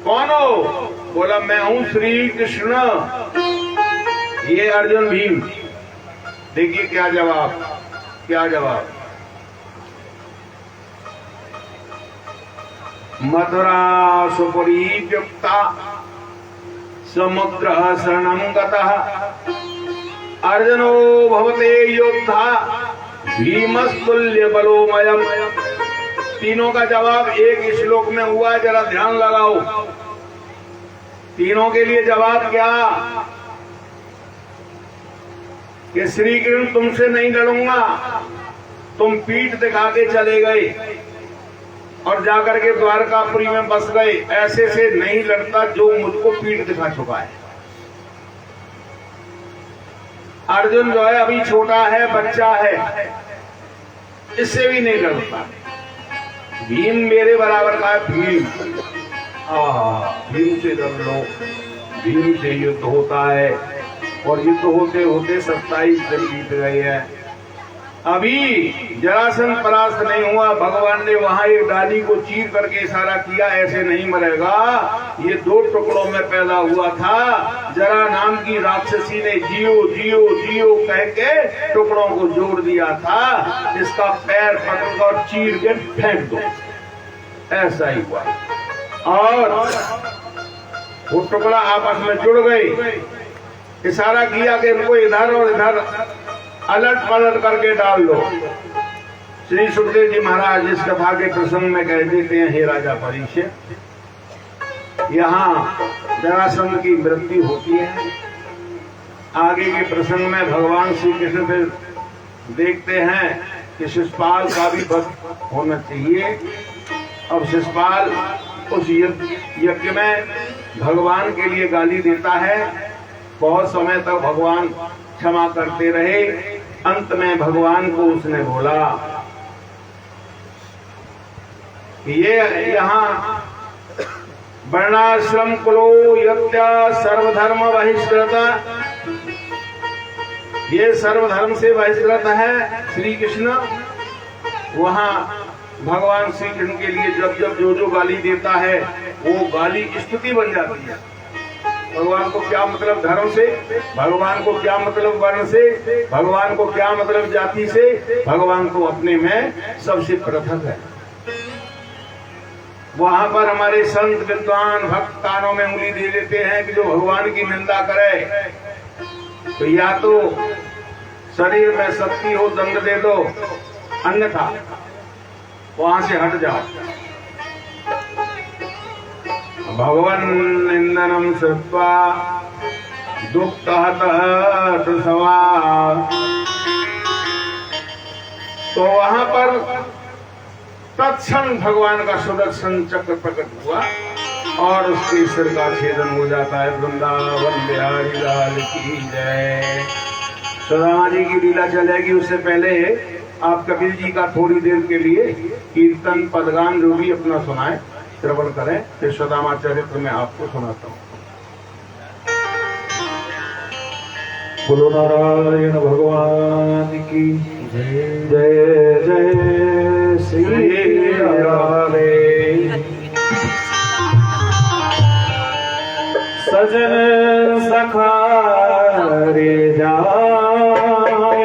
कौन हो? बोला मैं हूं श्री कृष्ण। ये अर्जुन भीम। देखिए क्या जवाब, क्या जवाब। मथुरा सुपुरीप्युक्ता समुद्र शरणं गतः अर्जुनो भवते योद्धा भीमस्तुल्य बलोमयम्। तीनों का जवाब एक श्लोक में हुआ, जरा ध्यान लगाओ। तीनों के लिए जवाब क्या? कि श्री कृष्ण तुमसे नहीं लड़ूंगा। तुम पीठ दिखा के चले गए और जाकर के द्वारकापुरी में बस गए। ऐसे से नहीं लड़ता जो मुझको पीठ दिखा चुका है। अर्जुन जो है अभी छोटा है, बच्चा है, इससे भी नहीं लड़ता। भीम मेरे बराबर का है। भीम भीम से लड़ लो, भीम से युद्ध होता है। और युद्ध होते होते 27 दिन बीत गए हैं, अभी जरासंध परास्त नहीं हुआ। भगवान ने वहां एक डाली को चीर करके इशारा किया, ऐसे नहीं मरेगा, ये 2 टुकड़ों में पैदा हुआ था। जरा नाम की राक्षसी ने जियो जियो जियो कह के टुकड़ों को जोड़ दिया था। इसका पैर पकड़कर चीर के फेंक दो, ऐसा ही हुआ। और वो टुकड़ा आपस में जुड़ गए। इशारा किया कि इनको इधर और इधर अलट पलट करके डाल दो। श्री सुखदेव जी महाराज इस कथा के प्रसंग में कह देते हैं, हे राजा परीक्षित, यहाँ जरासंध की मृत्यु होती है। आगे के प्रसंग में भगवान श्री कृष्ण फिर देखते हैं कि शिशुपाल का भी वध होना चाहिए। अब शिशुपाल उस यज्ञ में भगवान के लिए गाली देता है। बहुत समय तक भगवान क्षमा करते रहे। अंत में भगवान को उसने बोला कि ये यहाँ वर्णाश्रम कुलो यत्या सर्वधर्म बहिष्कृत ये सर्वधर्म से बहिष्कृत है श्री कृष्ण। वहाँ भगवान श्री कृष्ण के लिए जब जब जो गाली देता है वो गाली स्तुति बन जाती है। भगवान को क्या मतलब धर्म से, भगवान को क्या मतलब वर्ण से, भगवान को क्या मतलब जाति से, भगवान तो अपने में सबसे पृथक है। वहां पर हमारे संत विद्वान भक्त कानों में उंगली दे देते हैं कि जो भगवान की निंदा करे तो या तो शरीर में शक्ति हो दंड दे दो, अन्यथा वहां से हट जाओ। भगवान निंदनम श्रुत्वा दुःखतः प्रसवा। तो वहां पर तत्क्षण भगवान का सुदर्शन चक्र प्रकट हुआ और उसके सिर का छेदन हो जाता है। वृंदावन बिहारी लाल की जय। सुदामा जी की लीला चलेगी, उससे पहले आप कपिल जी का थोड़ी देर के लिए कीर्तन पदगान जो भी अपना सुनाए श्रवण करें, फिर सुदामा चरित्र में आपको सुनाता हूँ। बोलो नारायण भगवान की जय। जय जय श्री राधे। सजन सखा रे जाएंगे,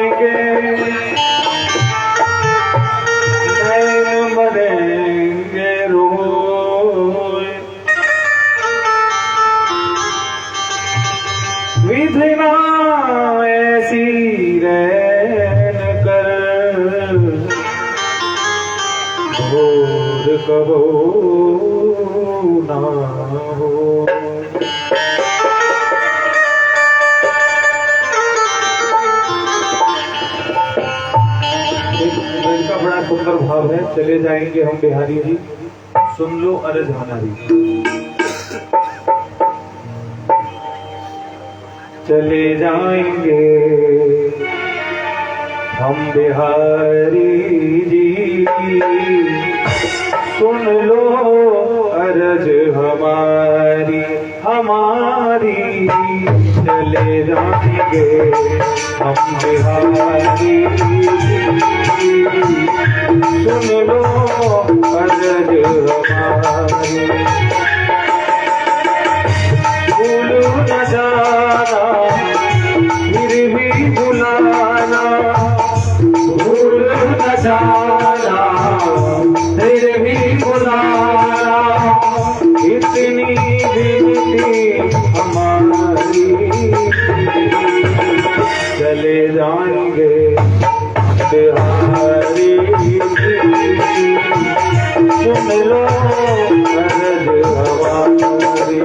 नैन मरेंगे रोए, विधि ना ऐसी रैन कर, भोर कबो ना हो। इनका बड़ा सुंदर भाव है। चले जाएंगे हम बिहारी जी, सुन लो अरज हमारी। चले जाएंगे हम बिहारी जी, सुन लो अरज हमारी हमारी। चले जाएंगे हम बिहारी जी, सुन लो अरज हमारी। भूल न जाना फिर भी बुलाना, भूल न जाना फिर भी बुलाना, इतनी विनती हमारी। चले जाएंगे बिहारी जी, सुन लो अरज हमारी।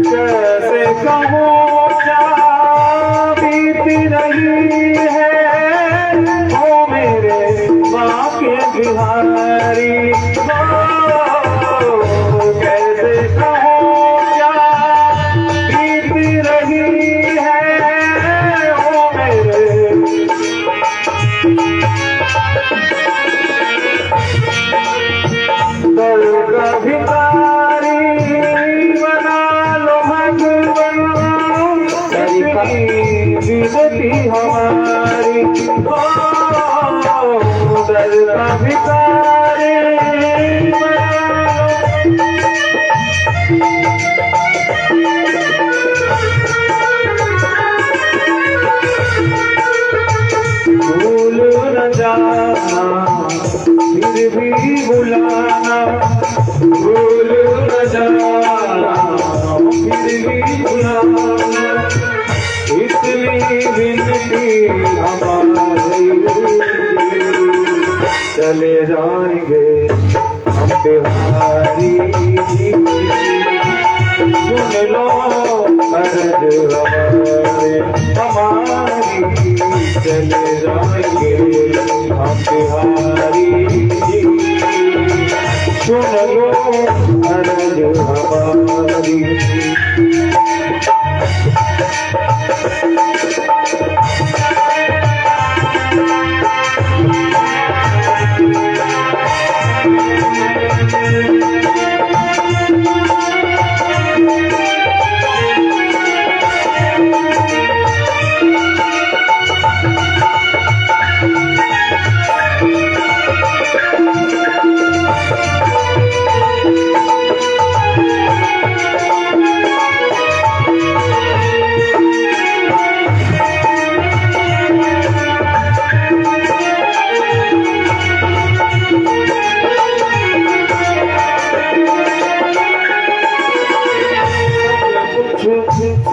कैसे कहूँ क्या बीत रही है ओ मेरे माँ के बिहारी। कैसे कहूँ क्या बीत रही है ओ मेरे, दर्द भिखारी बना लो भगवान, विनती हमारी। दर्द भिखारी भूल न जाना फिर भी बुलाना, भूल न जाना फिर भी बुलाना, इतनी विनती हमारी। चले जाएंगे हम बिहारी सुन लो अर्ज हमारे हमारी चले जाएंगे हम बिहारी सुन लो अर्ज हमारी।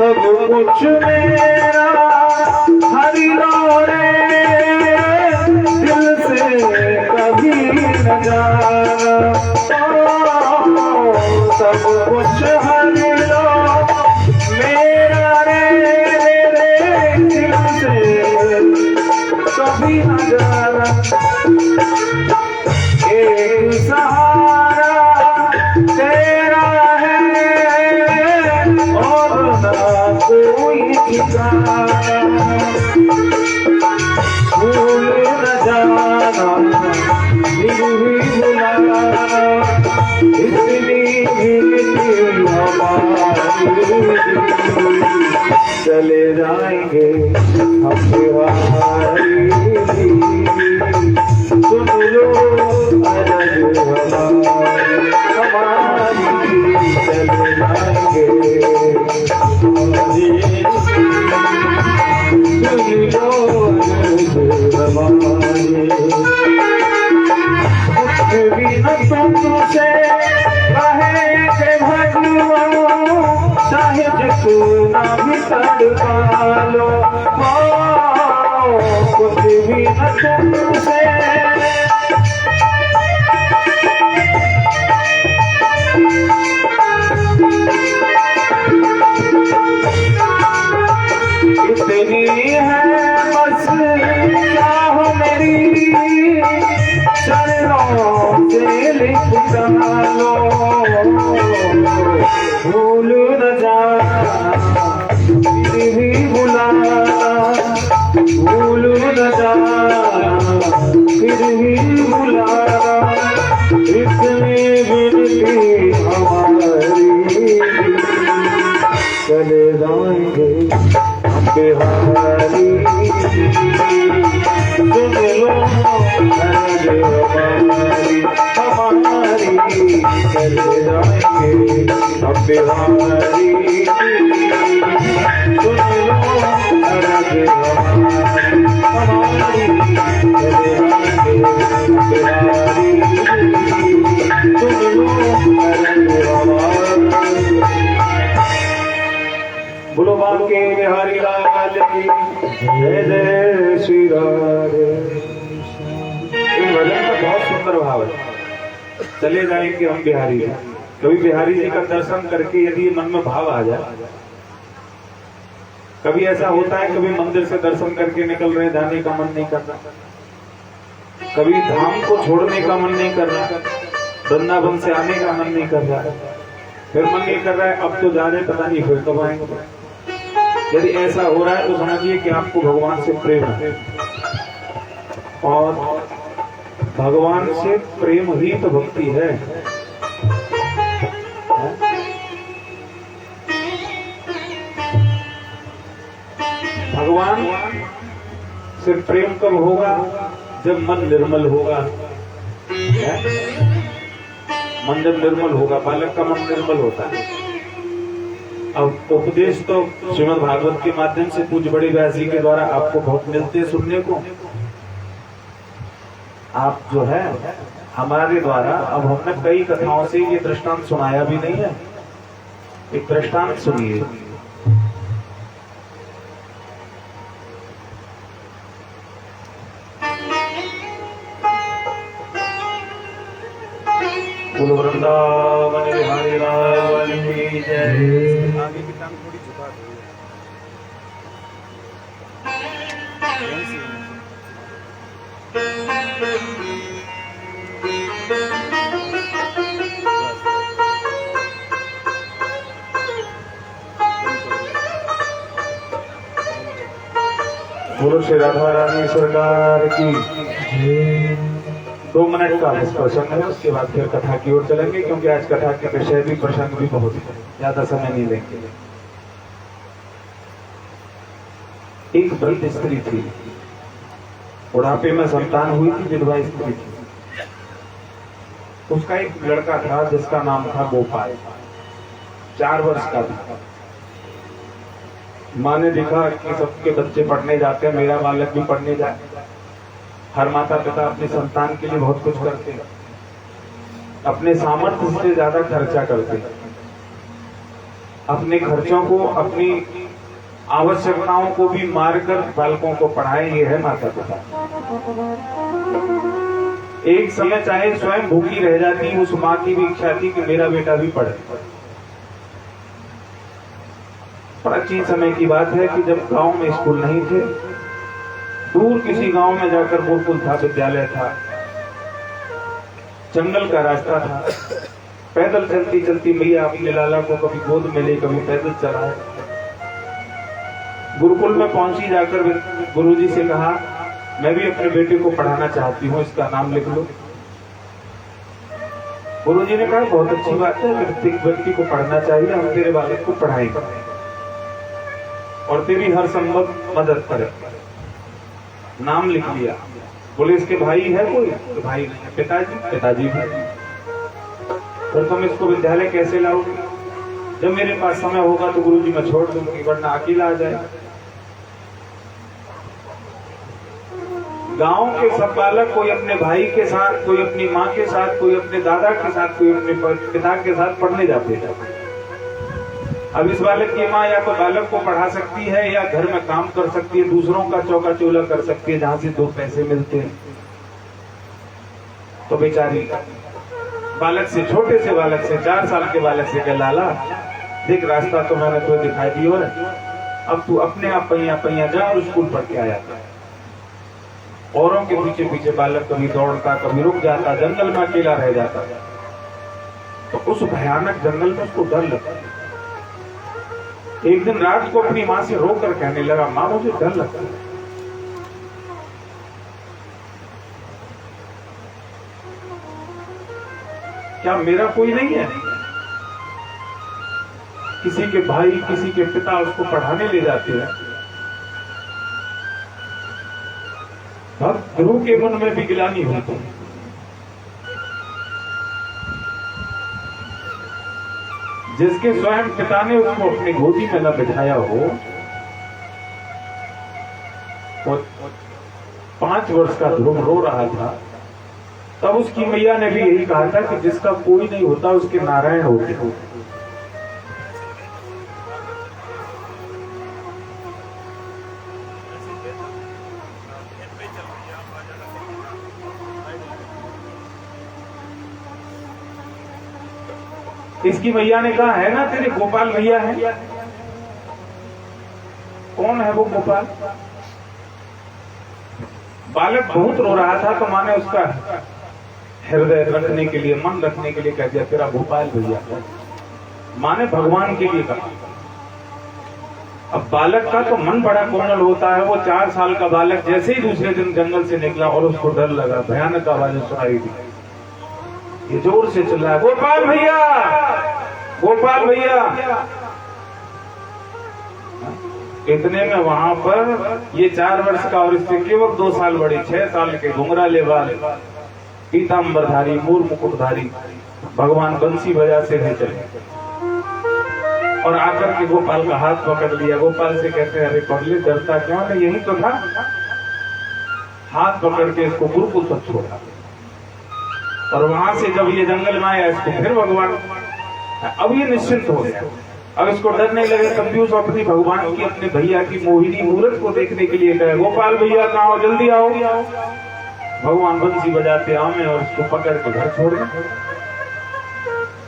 सब कुछ मेरा हरि रे दिल से कभी न जाना। सब कुछ हरि लो मेरा रे दिल से कभी न जाना। एक सहारा तेरा है और कोई ठिकाना। भूल न जाना फिर भी बुलाना इतनी हमारी चले जाएंगे हम बिहारी सुन लो अर्ज हमारी चले जाएंगे कुछ भी न तुमसे कहे के भगवान चाहे जितना भी तड़पा लो। कुछ भी न तुमसे इतनी है बस चाह मेरी चरणों से लिख डालो। भूल न जाना फिर भी बुलाना भूल न जाना फिर भी बुलाना इतनी विनती हमारी चले जाएंगे बिहारी सुन लो अर्ज हमारी हमारी चले जाएंगे हम बिहारी सुन लो अर्ज हमारी चले जाएंगे बिहारी सुन लो अर्ज हमारी। बोलो बांके बिहारी लाल की जय जय श्री राधे। इस भजन का बहुत सुंदर भाव है। चले जाएंगे हम बिहारी कभी बिहारी जी का दर्शन करके यदि मन में भाव आ जाए। कभी ऐसा होता है कभी मंदिर से दर्शन करके निकल रहे जाने का मन नहीं कर रहा, कभी धाम को छोड़ने का मन नहीं कर रहा, वृंदावन से आने का मन नहीं कर रहा, फिर मन नहीं कर रहा है अब तो जा रहे पता नहीं फिर कब आएंगे। यदि ऐसा हो रहा है तो समझिए कि आपको भगवान से प्रेम है और भगवान से प्रेम ही तो भक्ति है। भगवान से प्रेम कब होगा? जब मन निर्मल होगा। मन जब निर्मल होगा, बालक का मन निर्मल होता है। अब उपदेश तो श्रीमद् भागवत के माध्यम से पूज्य बड़े व्यास जी के द्वारा आपको बहुत मिलते हैं सुनने को। आप जो है हमारे द्वारा अब हमने कई कथाओं से ये दृष्टांत सुनाया भी नहीं है। एक दृष्टांत सुनिए। आगे की टांग थोड़ी झुका दो। बोलो श्री राधा रानी सरकार की। 2 मिनट का प्रसंग है, उसके बाद फिर कथा की ओर चलेंगे, क्योंकि आज कथा के विषय भी प्रसंग भी बहुत है, ज्यादा समय नहीं लेंगे। एक वृद्ध स्त्री थी, बुढ़ापे में संतान हुई थी, विधवा स्त्री थी। उसका एक लड़का था जिसका नाम था गोपाल, 4 वर्ष का था। माँ ने देखा कि सबके बच्चे पढ़ने जाते हैं, मेरा बालक भी पढ़ने जाए। हर माता पिता अपने संतान के लिए बहुत कुछ करते हैं, अपने सामर्थ्य से ज्यादा खर्चा करते हैं, अपने खर्चों को, अपनी आवश्यकताओं को भी मारकर बालकों को पढ़ाए। ये है माता पिता। एक समय चाहे स्वयं भूखी रह जाती, उस माँ की भी इच्छा थी कि मेरा बेटा भी पढ़े। प्राचीन समय की बात है कि जब गांव में स्कूल नहीं थे, दूर किसी गांव में जाकर गुरुकुल था, विद्यालय था, जंगल का रास्ता था। पैदल चलती चलती मैया अपने लाला को कभी गोद में ले, कभी पैदल चलाए। गुरुकुल में पहुंची, जाकर गुरुजी से कहा, मैं भी अपने बेटे को पढ़ाना चाहती हूँ, इसका नाम लिख लो। गुरुजी ने कहा, बहुत अच्छी बात है, प्रत्येक व्यक्ति को पढ़ना चाहिए, हम तेरे बालक को पढ़ाएंगे और तेरी हर संभव मदद करें। नाम लिख लिया। बोले, इसके भाई है कोई? तो भाई नहीं है। पिताजी? पिताजी भी। फिर तुम इसको विद्यालय कैसे लाओगे? जब मेरे पास समय होगा तो गुरुजी मैं छोड़ दूंगी, वरना अकेला आ जाए। गांव के सब बालक, कोई अपने भाई के साथ, कोई अपनी माँ के साथ, कोई अपने दादा के साथ, कोई अपने पिता के साथ पढ़ने जाते हैं। अब इस बालक की माँ या तो बालक को पढ़ा सकती है या घर में काम कर सकती है, दूसरों का चौका चूल्हा कर सकती है, जहां से 2 पैसे मिलते हैं। तो बेचारी बालक से, छोटे से बालक से, 4 साल के बालक से कह, लाला देख, रास्ता तो मैंने तो दिखाई दी, और अब तू अपने आप पहिया पहिया जा और स्कूल पढ़ के आया। औरों के पीछे पीछे बालक कभी दौड़ता, कभी रुक जाता, जंगल में अकेला रह जाता। तो उस भयानक जंगल में उसको डर लगता। एक दिन रात को अपनी माँ से रोकर कहने लगा, माँ मुझे डर लगता है। क्या मेरा कोई नहीं है? किसी के भाई, किसी के पिता उसको पढ़ाने ले जाते हैं। भक्त ध्रुव के मन में भी गिलानी होती है। जिसके स्वयं पिता ने उसको अपनी गोदी में न बिठाया हो, वो 5 वर्ष का ध्रुव रो रहा था, तब उसकी मैया ने भी यही कहा था कि जिसका कोई नहीं होता उसके नारायण होते हो। इसकी मैया ने कहा, है ना तेरे गोपाल भैया है। कौन है वो गोपाल? बालक बहुत रो रहा था, तो माँ ने उसका हृदय रखने के लिए, मन रखने के लिए कह दिया, तेरा गोपाल भैया। माँ ने भगवान के लिए कहा। अब बालक का तो मन बड़ा कोमल होता है। वो 4 साल का बालक जैसे ही दूसरे दिन जंगल से निकला और उसको डर लगा, भयानक आवाजें सुनाई दी। ये जोर से चिल्लाया, गोपाल भैया, गोपाल भैया। इतने में वहां पर ये 4 वर्ष का और इससे केवल 2 साल बड़े, 6 साल के घुंघराले बाल, पीताम्बरधारी, मूर मुकुटधारी भगवान बंसी बजा से नहीं चले और आकर के गोपाल का हाथ पकड़ लिया। गोपाल से कहते हैं, अरे पगले डरता क्यों है? यही तो था। हाथ पकड़ के इसको गुरुकुल तक छोड़ा और वहां से जब ये जंगल में आया, इसको फिर भगवान, अब ये निश्चिंत हो गया। अब इसको डर नहीं लगे। तब भी उस अपनी भगवान की, अपने भैया की मोहिनी मूर्त को देखने के लिए कहे, गोपाल भैया कहाँ हो, जल्दी आओ। भगवान बंसी बजाते आमे और इसको पकड़ के घर छोड़ गए।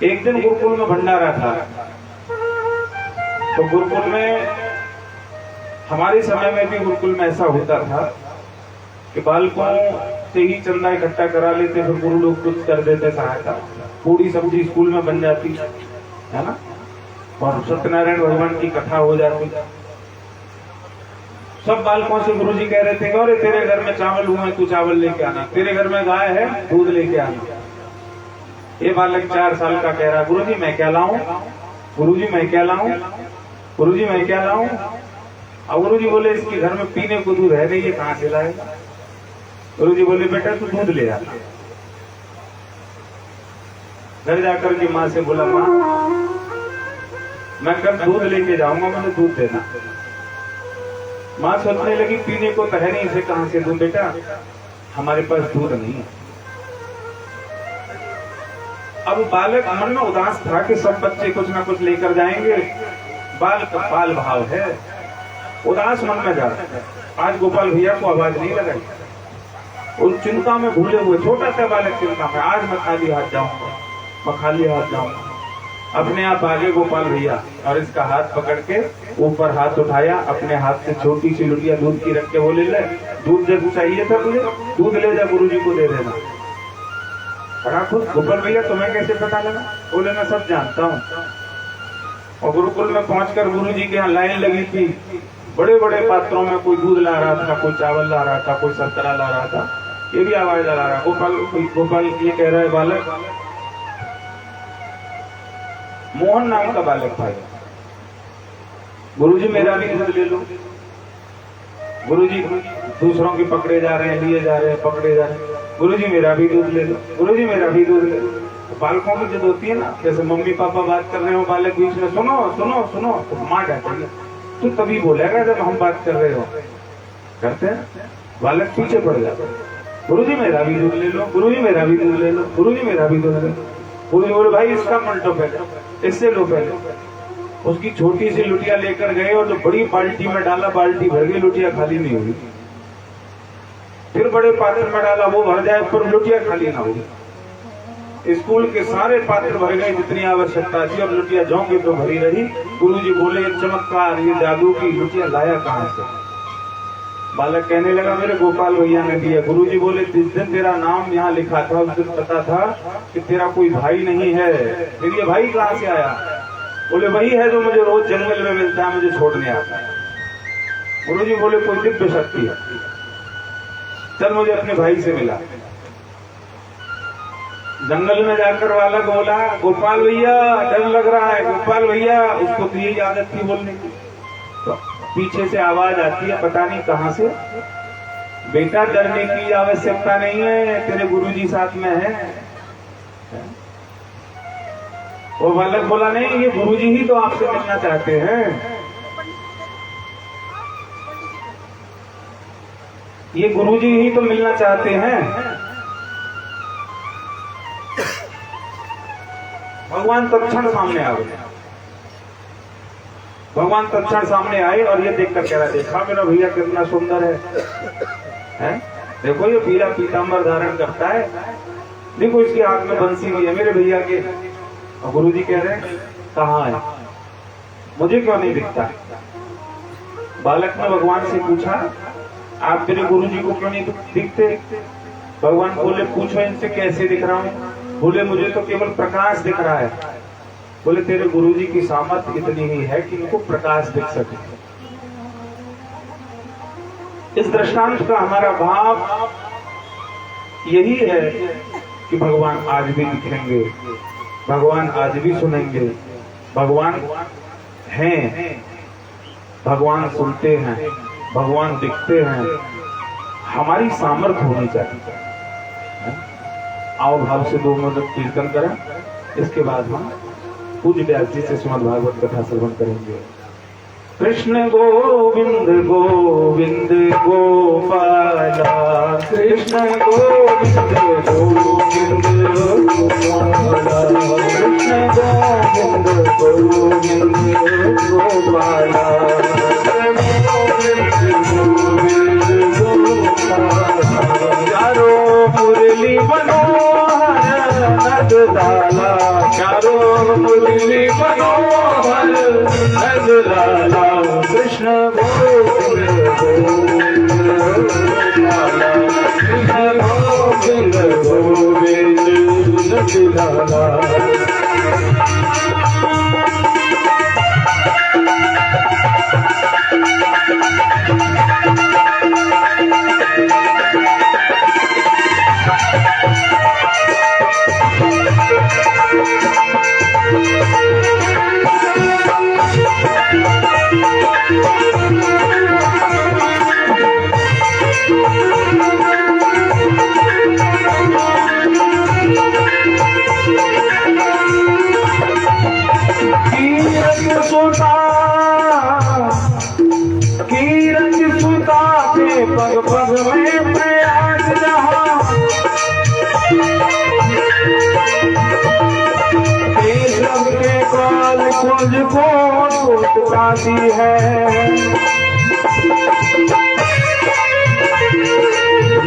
एक दिन गुरुकुल में भंडारा था। तो गुरुकुल में हमारे समय में भी गुरुकुल में ऐसा होता था कि बालकों से ही चंदा इकट्ठा करा लेते, फिर गुरु लोग कुछ कर देते सहायता, पूरी सब्जी स्कूल में बन जाती है ना, और सत्यनारायण भगवान की कथा हो जाती। सब बालकों से गुरुजी कह रहे थे कि अरे तेरे घर में चावल हुआ है, तू चावल लेके आना, तेरे घर में गाय है, दूध लेके आना। ये बालक 4 साल का कह रहा, गुरुजी मैं क्या लाऊं, गुरुजी मैं क्या लाऊं, गुरुजी मैं क्या लाऊं। और गुरुजी बोले इसके घर में पीने को दूध है नहीं, ये कहां से लाएगा। गुरुजी बोले बेटा तू दूध ले आ। घर जाकर के माँ से बोला, माँ मैं कल दूध लेके जाऊंगा, मुझे दूध देना। माँ सोचने लगी पीने को तो है नहीं, इसे कहां से दूं बेटा, हमारे पास दूध नहीं है। अब बालक मन में उदास था कि सब बच्चे कुछ ना कुछ लेकर जाएंगे, बाल भाव है, उदास मन में जा रहा। आज गोपाल भैया को आवाज नहीं लगाई, उस चिंता में भूले हुए, छोटा सा बालक चिंता में, आज मैं खाली हाथ जाऊंगा, मैं खाली हाथ जाऊंगा। अपने आप आगे गोपाल भैया और इसका हाथ पकड़ के ऊपर हाथ उठाया, अपने हाथ से छोटी सी लुटिया दूध की रख के बोले ले दूध जब चाहिए था तुझे, दूध ले जा गुरुजी को दे देना। बड़ा खुश, गोपाल भैया तुम्हें कैसे पता लगा? बोले मैं सब जानता हूँ। और गुरुकुल में पहुंचकर गुरुजी के यहाँ लाइन लगी थी, बड़े बड़े पात्रों में कोई दूध ला रहा था, कोई चावल ला रहा था, कोई संतरा ला रहा था, ये भी आवाज लगा रहा। गोपाल ये कह रहा है, बालक मोहन नाम का बालक था, गुरुजी मेरा भी दूध ले लो। गुरुजी दूसरों के पकड़े जा रहे हैं, लिए जा रहे हैं, पकड़े जा रहे हैं, गुरुजी मेरा भी दूध ले लो, गुरुजी मेरा भी दूध ले लो। तो बालकों की जिद होती है ना, जैसे मम्मी पापा बात कर रहे हो, बालक बीच में सुनो सुनो सुनो, तो माँ डांटेगी, तू तभी बोलेगा जब हम बात कर रहे हो। करते हैं, बालक पीछे पड़ जाता, गुरुजी मेरा भी दूध ले लो, गुरुजी मेरा भी दूध ले लो, गुरुजी मेरा भी दूध ले लो। गुरुजी बोले भाई इसका पलटो पहले, इससे लो पहले। उसकी छोटी सी लुटिया लेकर गए और जो बड़ी बाल्टी में डाला, बाल्टी भर गई, लुटिया खाली नहीं हुई। फिर बड़े पात्र में डाला, वो भर जाए पर लुटिया खाली ना हुई। स्कूल के सारे पात्र भर गए जितनी आवश्यकता थी, और लुटिया ज्यों की तो भरी रही। गुरुजी बोले ये चमत्कार, ये जादू की लुटिया लाया कहां से? बालक कहने लगा मेरे गोपाल भैया ने दिया। गुरुजी बोले जिस दिन तेरा नाम यहाँ लिखा था उस दिन पता था कि तेरा कोई भाई नहीं है, फिर ये भाई कहां से आया? बोले वही है जो मुझे रोज जंगल में मिलता है, मुझे छोड़ने आता है। गुरुजी बोले कोई दिव्य शक्ति है, चल मुझे अपने भाई से मिला। जंगल में जाकर बालक बोला गोपाल भैया डर लग रहा है, गोपाल भैया। उसको तो यही आदत थी बोलने की। तो पीछे से आवाज आती है, पता नहीं कहां से, बेटा डरने की आवश्यकता नहीं है, तेरे गुरुजी साथ में है। वो बालक बोला नहीं, ये गुरुजी ही तो आपसे मिलना चाहते हैं, ये गुरुजी ही तो मिलना चाहते हैं। भगवान तत्क्षण सामने आ गए। भगवान तत्क्षण सामने आए और ये देखकर कह रहा, देखा मेरा भैया कितना सुंदर है? देखो ये पीला पीतांबर धारण करता है, देखो इसके हाथ में बंसी भी है मेरे भैया के। और गुरुजी कह रहे हैं कहाँ है, मुझे क्यों नहीं दिखता? बालक ने भगवान से पूछा आप मेरे गुरुजी को क्यों नहीं दिखते? भगवान बोले पूछो इनसे कैसे दिख रहा हूँ? बोले मुझे तो केवल प्रकाश दिख रहा है। बोले तेरे गुरुजी की सामर्थ्य इतनी ही है कि इनको प्रकाश दिख सके। इस दृष्टांत का हमारा भाव यही है कि भगवान आज भी दिखेंगे, भगवान आज भी सुनेंगे, भगवान हैं, भगवान सुनते हैं, भगवान दिखते हैं। हमारी सामर्थ्य होनी चाहिए। आओ भाव से 2 मिनट कीर्तन करें, इसके बाद हम पूज्य व्यास जी से श्रीमद् भागवत कथा श्रवण करेंगे। कृष्ण गोविंद गोविंद गोपाला, कृष्ण गोविंद गोविंद गोपाला, कृष्ण गोविंद गोविंद गोपाला, चारों मुरली मनोहर नगदाला, चारों मुरली मनोहर नगदाला। कृष्ण गोविंद गोविंद लाला, कृष्ण गोविंद गोविंद लाला। पग पग में प्रयास जहाँ, सबके काल खोज को टुटाती है।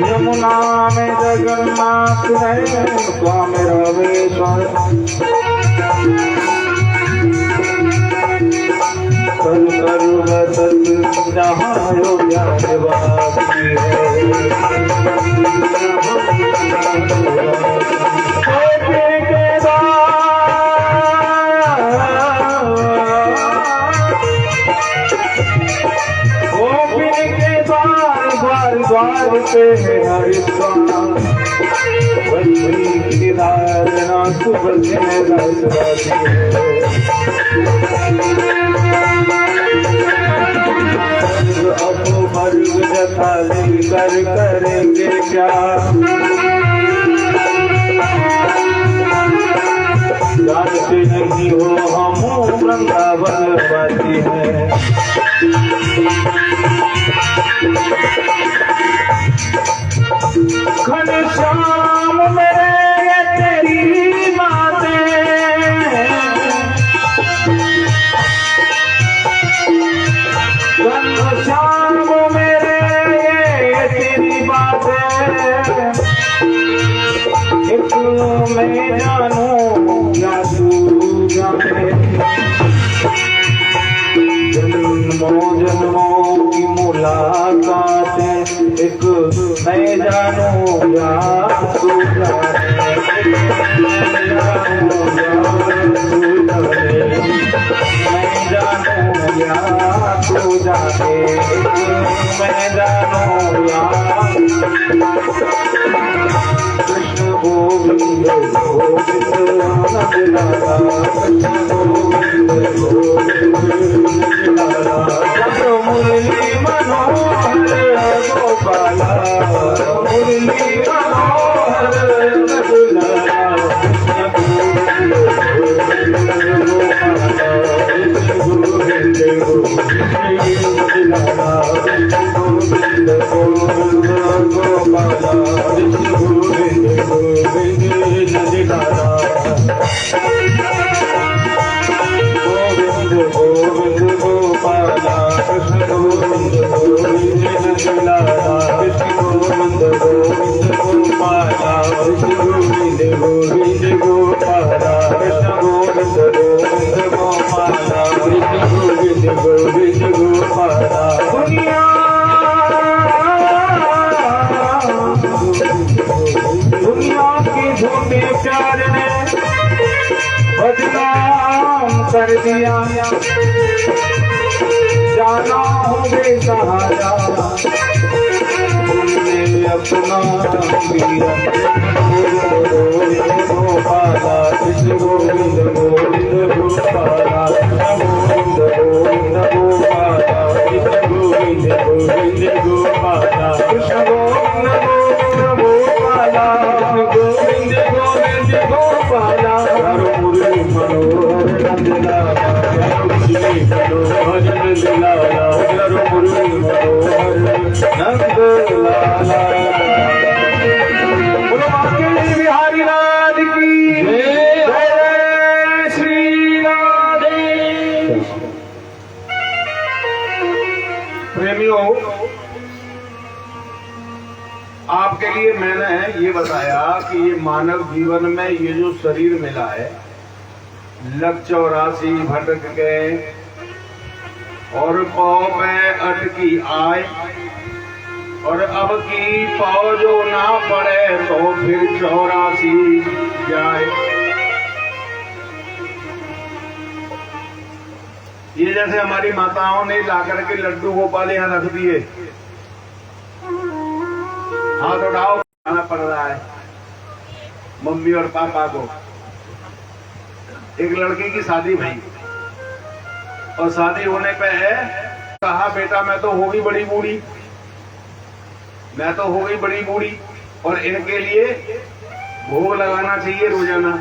यमुना में जगन्नाथ है स्वामी रामेश्वर, कर कर बसत जहाँ अयोध्या निवासी है। द्वार पे है हरिद्वार, केदारनाथ बसे राजराजी है। अब मर्ग जथा लेकर करेंगे क्या, जानते नहीं हो हम वृंदावन वासी हैं। घनश्याम मेरे तेरी बातें, घनश्याम मेरे तेरी बातें, एक मैं जानूं या तू जाने। जन्मों जन्मों की मुलाकात एक मैं जानूं या तू जाने, मैं जानूं या तू जाने, मैं जानूं या। कृष्ण गोविंद गोविंद लाला, कृष्ण गोविंद गोविंद लाला, मुरली मनोहर गोपाला, मुरली मनोहर लाला, कृष्ण गोविंद गोविंद गोपाला, कृष्ण गोविंद गोविंद लाला, कृष्ण गोविंद गोविंद गोपाला, कृष्ण गोविंद गोविंद लाला। गोविंद गोविंद गोपाला, कृष्ण गोविंद गोविंद लाला, कृष्ण गोविंद गोविंद गोपाला, कृष्ण गोविंद गोविंद गोपाला, कृष्ण गोविंद गोविंद गोपाला, कृष्ण गोविंद गोविंद गोपाला। दुनिया के झूठे प्यार ने बदनाम कर दिया, जाना हूँ बेसहारा तुमने अपना गोपाला, कृष्ण गोविंद गोविंद गोपाला, गोविंद गोविंद गोपाला, कृष्ण गोविंद गोविंद गोपाला, कृष्ण गोविंद गोविंद गोपाला, गोविंद गोविंद गोपाला। मुरली मनोहर नंदलाला, मुरली मनोहर नंदलाला, मुरली मनोहर नंदलाला। बोलो बांके बिहारी लाल की जय, श्री राधे। प्रेमियों, आपके लिए मैंने ये बताया कि ये मानव जीवन में ये जो शरीर मिला है, लग 84 भटक गए, और पौ पे अटकी आए, और अब की पौ जो ना पड़े तो फिर 84 जाए। ये जैसे हमारी माताओं ने लाकर के लड्डू गोपाल यहाँ रख दिए, हाथ उठाओ, खाना पड़ रहा है मम्मी और पापा को। एक लड़के की शादी भई और शादी होने पे है, कहा बेटा मैं तो हो गई बड़ी बूढ़ी, मैं तो हो गई बड़ी बूढ़ी, और इनके लिए भोग लगाना चाहिए, रोजाना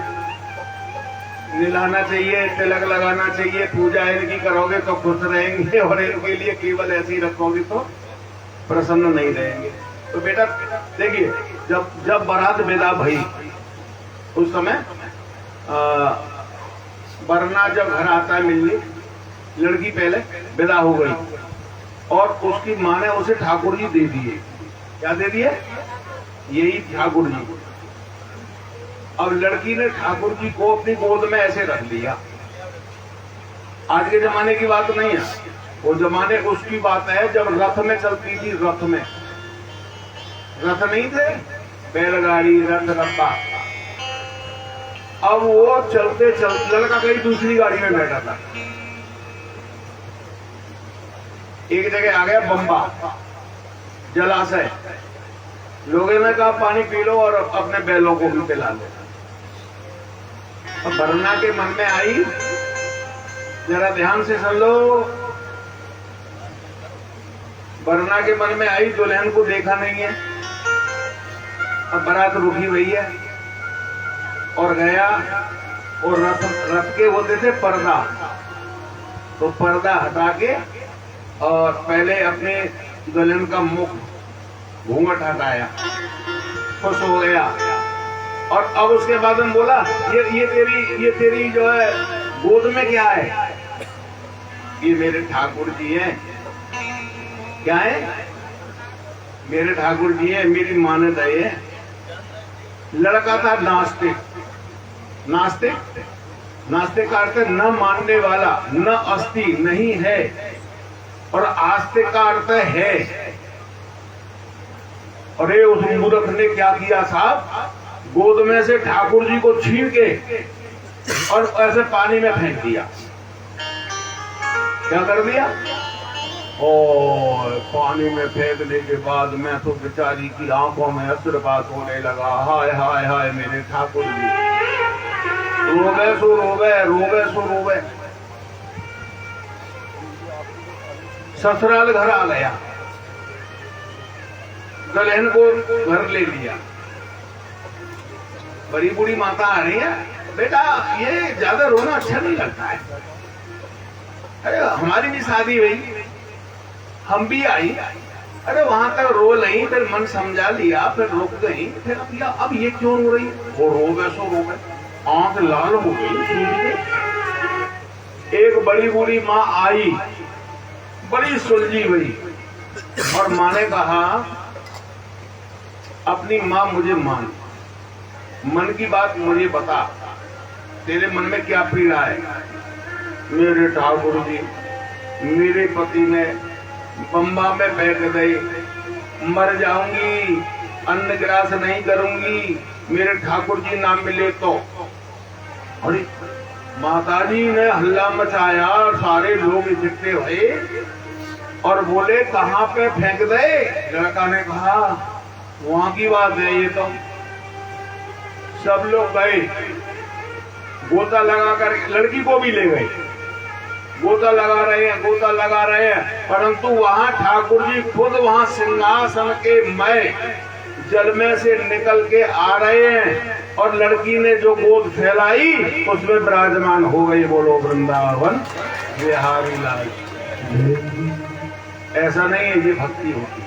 निलाना चाहिए, तिलक लगाना चाहिए, पूजा इनकी करोगे तो खुश रहेंगे, और इनके लिए केवल ऐसे ही रखोगे तो प्रसन्न नहीं रहेंगे। तो बेटा देखिए, जब बारात विदा भई उस समय वरना जब घर आता है मिलने, लड़की पहले विदा हो गई और उसकी माँ ने उसे ठाकुर जी दे दिए। क्या दे दिए? यही ठाकुर जी। अब लड़की ने ठाकुर जी को अपनी गोद में ऐसे रख लिया। आज के जमाने की बात नहीं है, वो जमाने उसकी बात है जब रथ में चलती थी। रथ में, रथ नहीं थे, बैलगाड़ी, रथ, रब्बा। अब वो चलते चलते लड़का कहीं दूसरी गाड़ी में बैठा था, एक जगह आ गया बम्बा जलाशय, लोगों ने कहा पानी पी लो और अपने बैलों को भी पिला लो। अब वरना के मन में आई, जरा ध्यान से सुन लो, वरना के मन में आई दुल्हन को देखा नहीं है। अब बारात रुकी हुई है और गया, और रथ के होते थे पर्दा, तो पर्दा हटा के और पहले अपने दुल्हन का मुख घूंघट हटाया, खुश हो गया। और अब उसके बाद में बोला ये तेरी जो है गोद में क्या है? ये मेरे ठाकुर जी हैं। क्या है? मेरे ठाकुर जी हैं, मेरी मान्यता है। लड़का था नास्तिक। नास्तिक, नास्तिक का अर्थ न मानने वाला, न अस्ति नहीं है, और आस्तिक का अर्थ है। अरे उस मूर्ख ने क्या किया साहब, गोद में से ठाकुर जी को छीन के और ऐसे पानी में फेंक दिया। क्या कर दिया? और पानी में फेंकने के बाद में तो बेचारी की आंखों में अश्रुपात होने लगा। हाय हाय हाय मेरे ठाकुर जी, रोवे सो रोवे, रोवे सो रोवे। ससुराल घर आ गया, दुल्हन को घर ले लिया। बड़ी बूढ़ी माता आ रही है, बेटा ये ज्यादा रोना अच्छा नहीं लगता है। अरे हमारी भी शादी हुई, हम भी आई, अरे वहां तक रो नहीं, फिर मन समझा लिया, फिर रुक गई, फिर अब ये क्यों रो रही? वो रोवे सो रोवे, आंख लाल हो गई। एक बड़ी बूढ़ी माँ आई, बड़ी सुलझी हुई, और माँ ने कहा अपनी माँ मुझे मान, मन की बात मुझे बता, तेरे मन में क्या पीड़ा है? मेरे ठाकुर जी, मेरे पति ने बम्बा में फेंक गए, मर जाऊंगी, अन्न ग्रास नहीं करूंगी, मेरे ठाकुर जी ना मिले तो। अरे माताजी ने हल्ला मचाया, सारे लोग इकट्ठे हुए और बोले कहाँ पे फेंक दे? लड़का ने कहा वहां की बात है ये तो। सब लोग गए, गोता लगा कर लड़की को भी ले गए, गोता लगा रहे हैं, गोता लगा रहे हैं, परंतु वहां ठाकुर जी खुद वहां सिंहासन के मय जल में से निकल के आ रहे हैं, और लड़की ने जो गोद फैलाई उसमें विराजमान हो गई। बोलो वृंदावन बिहारी लाल। ऐसा नहीं है, ये भक्ति होती है।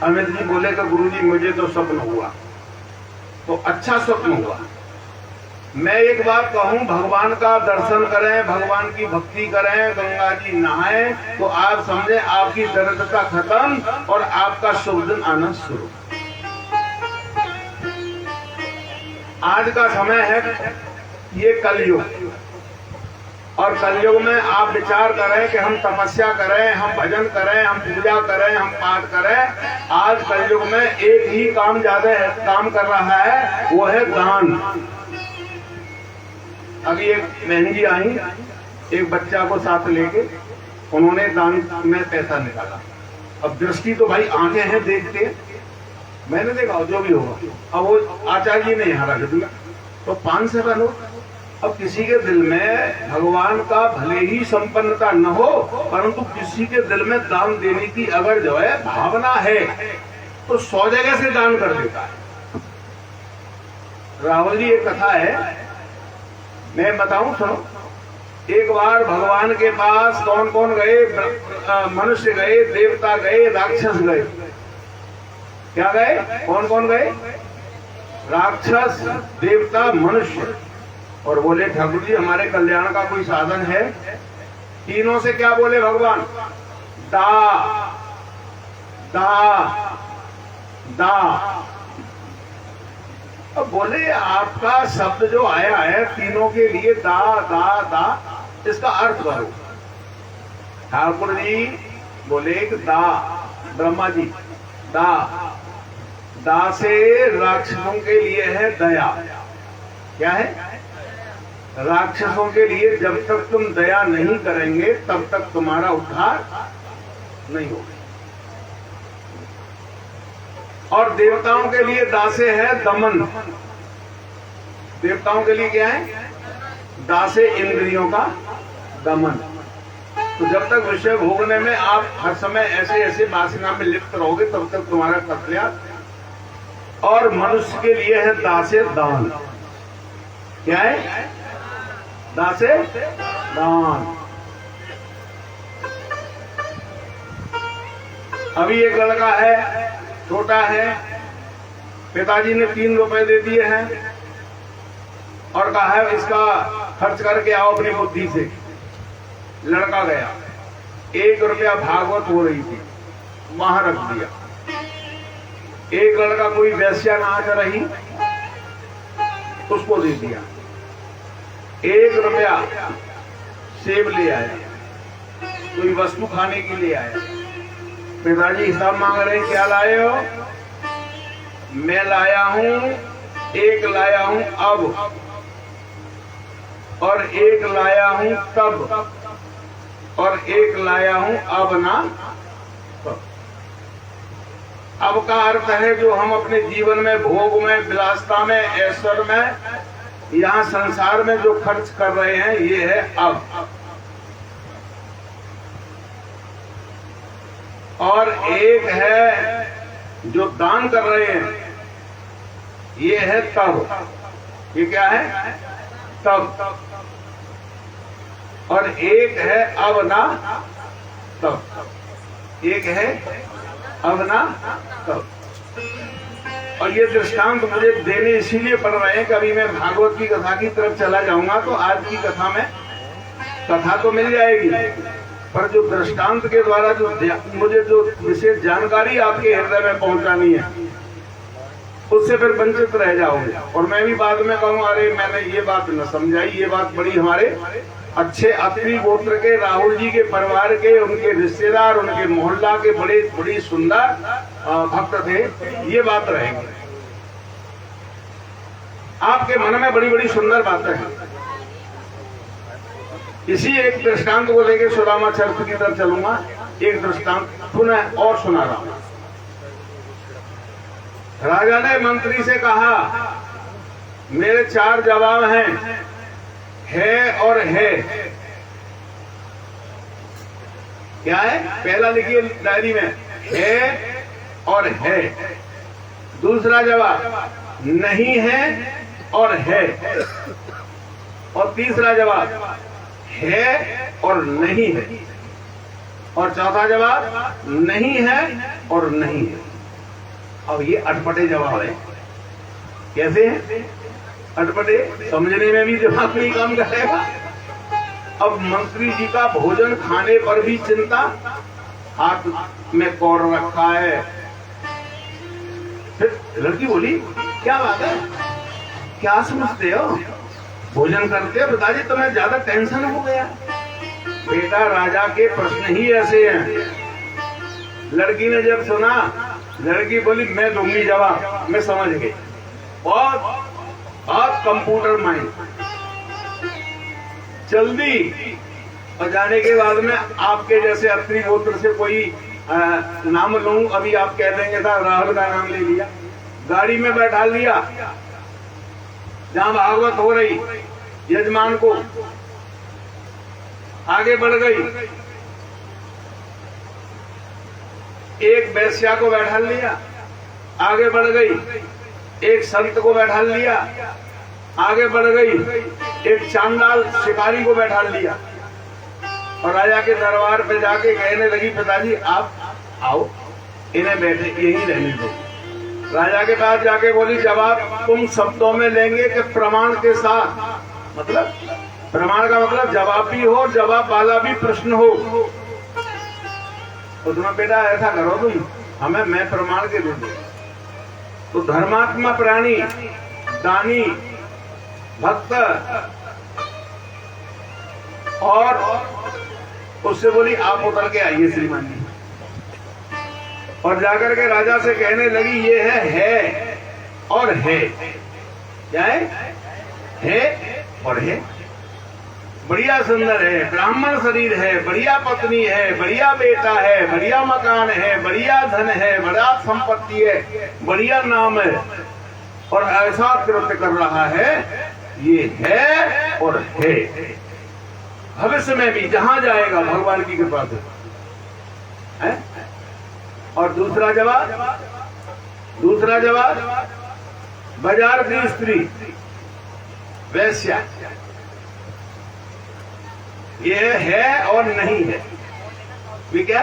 अमित जी बोले तो गुरुजी मुझे तो स्वप्न हुआ, तो अच्छा स्वप्न हुआ। मैं एक बात कहूं, भगवान का दर्शन करें, भगवान की भक्ति करें, गंगा जी नहाएं, तो आप समझे आपकी दरिद्रता खत्म और आपका शुभ दिन आना शुरू। आज का समय है ये कलयुग, और कलयुग में आप विचार करें कि हम तपस्या करें, हम भजन करें, हम पूजा करें, हम पाठ करें। आज कलयुग में एक ही काम ज्यादा काम कर रहा है, वो है दान। अभी एक बहन जी आई, एक बच्चा को साथ लेके उन्होंने दान में पैसा निकाला। अब दृष्टि तो भाई आंखें हैं, देखते, मैंने देखा जो भी होगा। अब वो आचार्य जी ने यहाँ रख दिया तो 500 का नोट। अब किसी के दिल में भगवान का भले ही संपन्नता न हो, परंतु किसी के दिल में दान देने की अगर जो है भावना है तो 100 जगह से दान कर देता है। राहुल जी एक कथा है, मैं बताऊं, सुनो। एक बार भगवान के पास कौन कौन गए? मनुष्य गए, देवता गए, राक्षस गए। क्या गए? कौन कौन गए? राक्षस, देवता, मनुष्य। और बोले ठाकुर जी हमारे कल्याण का कोई साधन है? तीनों से क्या बोले भगवान? दा दा दा। अब बोले आपका शब्द जो आया है तीनों के लिए दा दा दा, इसका अर्थ करो। ठाकुर जी बोले दा, ब्रह्मा जी दा, दा से राक्षसों के लिए है दया। क्या है? राक्षसों के लिए जब तक तुम दया नहीं करेंगे तब तक तुम्हारा उद्धार नहीं होगा। और देवताओं के लिए दासे है दमन। देवताओं के लिए क्या है? दासे इंद्रियों का दमन। तो जब तक विषय भोगने में आप हर समय ऐसे ऐसे वासना में लिप्त रहोगे तब तक तुम्हारा कल्याण। और मनुष्य के लिए है दासे दान। क्या है? दासे दान। अभी एक लड़का है, छोटा है, पिताजी ने 3 रुपए दे दिए हैं और कहा है इसका खर्च करके आओ अपनी बुद्धि से। लड़का गया, 1 रुपया भागवत हो रही थी, वहां रख दिया। एक लड़का कोई वेश्या नाच रही, उसको दे दिया। 1 रुपया सेब ले आया, कोई वस्तु खाने के लिए आया। पिताजी हिसाब मांग रहे, क्या लाए हो? मैं लाया हूं, 1 लाया हूं अब, और 1 लाया हूं तब, और 1 लाया हूं अब ना तब। अब का अर्थ है जो हम अपने जीवन में भोग में, विलासता में, ऐश्वर्य में, यहाँ संसार में जो खर्च कर रहे हैं ये है अब। और एक है जो दान कर रहे हैं, ये है तब। ये क्या है? तब। और एक है अब ना तब। एक है अब ना तब। और ये दृष्टांत मुझे देने इसीलिए पड़ रहे हैं कि अभी मैं भागवत की कथा की तरफ चला जाऊंगा तो आज की कथा में कथा तो मिल जाएगी, पर जो दृष्टांत के द्वारा जो मुझे जो विशेष जानकारी आपके हृदय में पहुंचानी है उससे फिर वंचित रह जाओगे। और मैं भी बाद में कहूँ अरे मैंने ये बात न समझाई, ये बात बड़ी हमारे अच्छे अत्रि गोत्र के राहुल जी के परिवार के, उनके रिश्तेदार, उनके मोहल्ला के बड़ी सुंदर भक्त थे, ये बात रहेगी। आपके मन में बड़ी सुंदर बातें हैं। इसी एक दृष्टांत को लेकर सुदामा चरित्र की तरफ चलूंगा। एक दृष्टांत पुनः और सुना रहा हूं। राजा ने मंत्री से कहा मेरे 4 जवाब हैं, है और है। क्या है? पहला लिखिए डायरी में, है और है। दूसरा जवाब नहीं है और है। और तीसरा जवाब है और नहीं है। और चौथा जवाब नहीं है और नहीं है। अब ये अटपटे जवाब है। कैसे हैं अटपटे? समझने में भी दिमाग नहीं काम करेगा। अब मंत्री जी का भोजन खाने पर भी चिंता, हाथ में कौर रखा है। फिर लड़की बोली क्या बात है, क्या समझते हो? भोजन करते हैं। पिताजी तुम्हें ज्यादा टेंशन हो गया। बेटा राजा के प्रश्न ही ऐसे हैं। लड़की ने जब सुना, लड़की बोली मैं दूंगी जवाब, मैं समझ गई। बहुत कंप्यूटर माइंड, जल्दी। और जाने के बाद में आपके जैसे अत्रि गोत्र से कोई नाम लूं, अभी आप कह देंगे था राहुल का नाम ले लिया, गाड़ी में बैठा लिया, जहां भागवत हो रही, यजमान को आगे बढ़ गई, एक वैश्या को बैठा लिया, आगे बढ़ गई, एक संत को बैठा लिया, आगे बढ़ गई, एक चांडाल शिकारी को बैठा लिया, और राजा के दरबार पे जाके कहने लगी पिताजी आप आओ, इन्हें बैठे यहीं रहने दो। राजा के पास जाके बोली जवाब तुम शब्दों में लेंगे कि प्रमाण के साथ? मतलब प्रमाण का मतलब जवाब भी हो, जवाब वाला भी प्रश्न हो। तो तुम्हें बेटा ऐसा करो, तुम हमें मैं प्रमाण के दे दो। तो धर्मात्मा प्राणी, दानी, भक्त, और उससे बोली आप उतर के आइए श्रीमान जी। और जाकर के राजा से कहने लगी ये है और है। क्या है और है। बढ़िया सुंदर है, ब्राह्मण शरीर है, बढ़िया पत्नी है, बढ़िया बेटा है, बढ़िया मकान है, बढ़िया धन है, बड़ा संपत्ति है, बढ़िया नाम है, और ऐसा कृत्य कर रहा है। ये है और है। भविष्य में भी जहां जाएगा भगवान की कृपा से है। और दूसरा जवाब बाजार की स्त्री वैश्या, ये है और नहीं है। भी क्या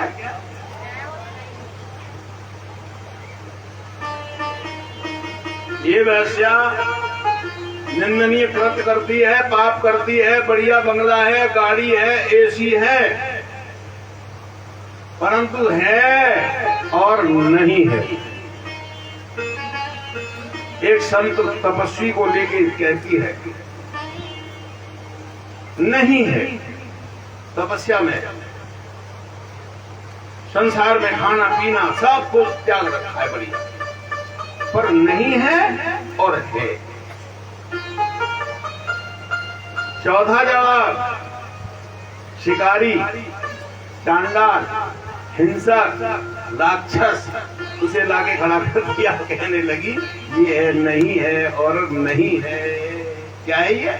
ये वैश्या निंदनीय कृत्य करती है, पाप करती है, बढ़िया बंगला है, गाड़ी है, एसी है, परंतु है और नहीं है। एक संत तपस्वी को लेके कहती है नहीं है, तपस्या में, संसार में खाना पीना सब कुछ त्याग रखा है बढ़िया, पर नहीं है और है। चौथा जवाब शिकारी, चांडाल, हिंसक, राक्षस, उसे लाके खड़ा कर दिया। कहने लगी ये है, नहीं है और नहीं है। क्या है ये?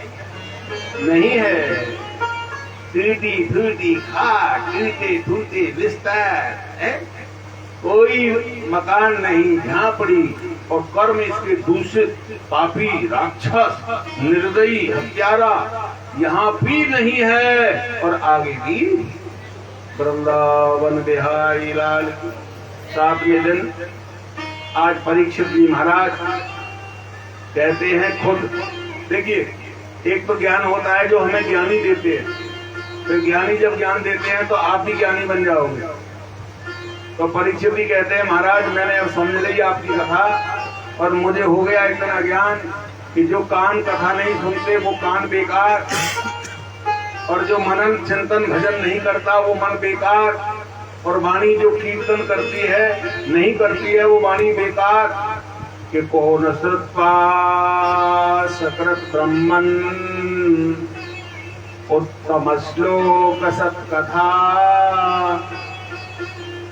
नहीं है। टूटी फूटी खाट, टूटे फूटे बिस्तर है, कोई मकान नहीं, झांपड़ी, और कर्म इसके दूषित, पापी, राक्षस, निर्दयी, हत्यारा यहाँ भी नहीं है और आगे भी। वृंदावन बिहारी लाल। 7वें दिन आज परीक्षित जी महाराज कहते हैं खुद, देखिए एक तो ज्ञान होता है जो हमें ज्ञानी देते हैं, फिर ज्ञानी जब ज्ञान देते हैं तो आप भी ज्ञानी बन जाओगे। तो परीक्षित जी कहते हैं महाराज मैंने अब समझ ली आपकी कथा, और मुझे हो गया इतना ज्ञान कि जो कान कथा नहीं सुनते वो कान बेकार, और जो मनन चिंतन भजन नहीं करता वो मन बेकार, और वाणी जो कीर्तन करती है नहीं करती है वो वाणी बेकार। कि कौन श्रुत्वा सकृत ब्रह्मन् उत्तम श्लोक सत्कथा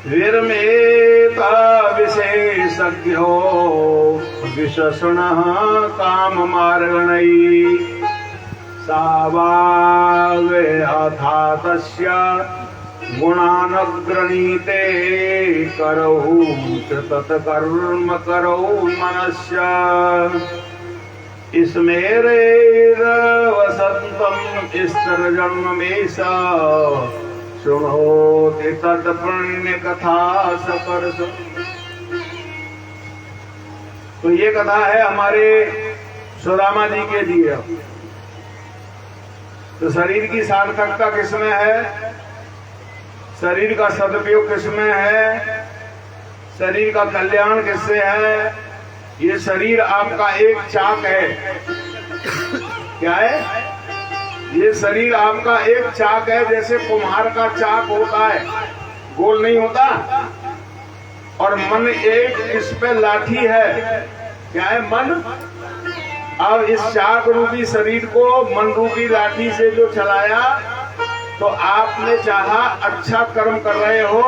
विरमेता विशेषज्ञो विशषणः काम मार्गणै सावागे अथा तस्य गुणानग्रणीते करौ तत्कर्म करौ मनस्य स्मेरेद वसंतम स्त्रजन्म में शृणोति तत्पुण्य कथा सपर्श। तो ये कथा है हमारे सुदामा जी के लिए। तो शरीर की सार्थकता किसमें है, शरीर का सदुपयोग किसमें है, शरीर का कल्याण किससे है। ये शरीर आपका एक चाक है। क्या है? ये शरीर आपका एक चाक है, जैसे कुम्हार का चाक होता है, गोल नहीं होता। और मन एक इस पे लाठी है, क्या है? मन। अब इस चाक रूपी शरीर को मन रूपी लाठी से जो चलाया, तो आपने चाहा अच्छा कर्म कर रहे हो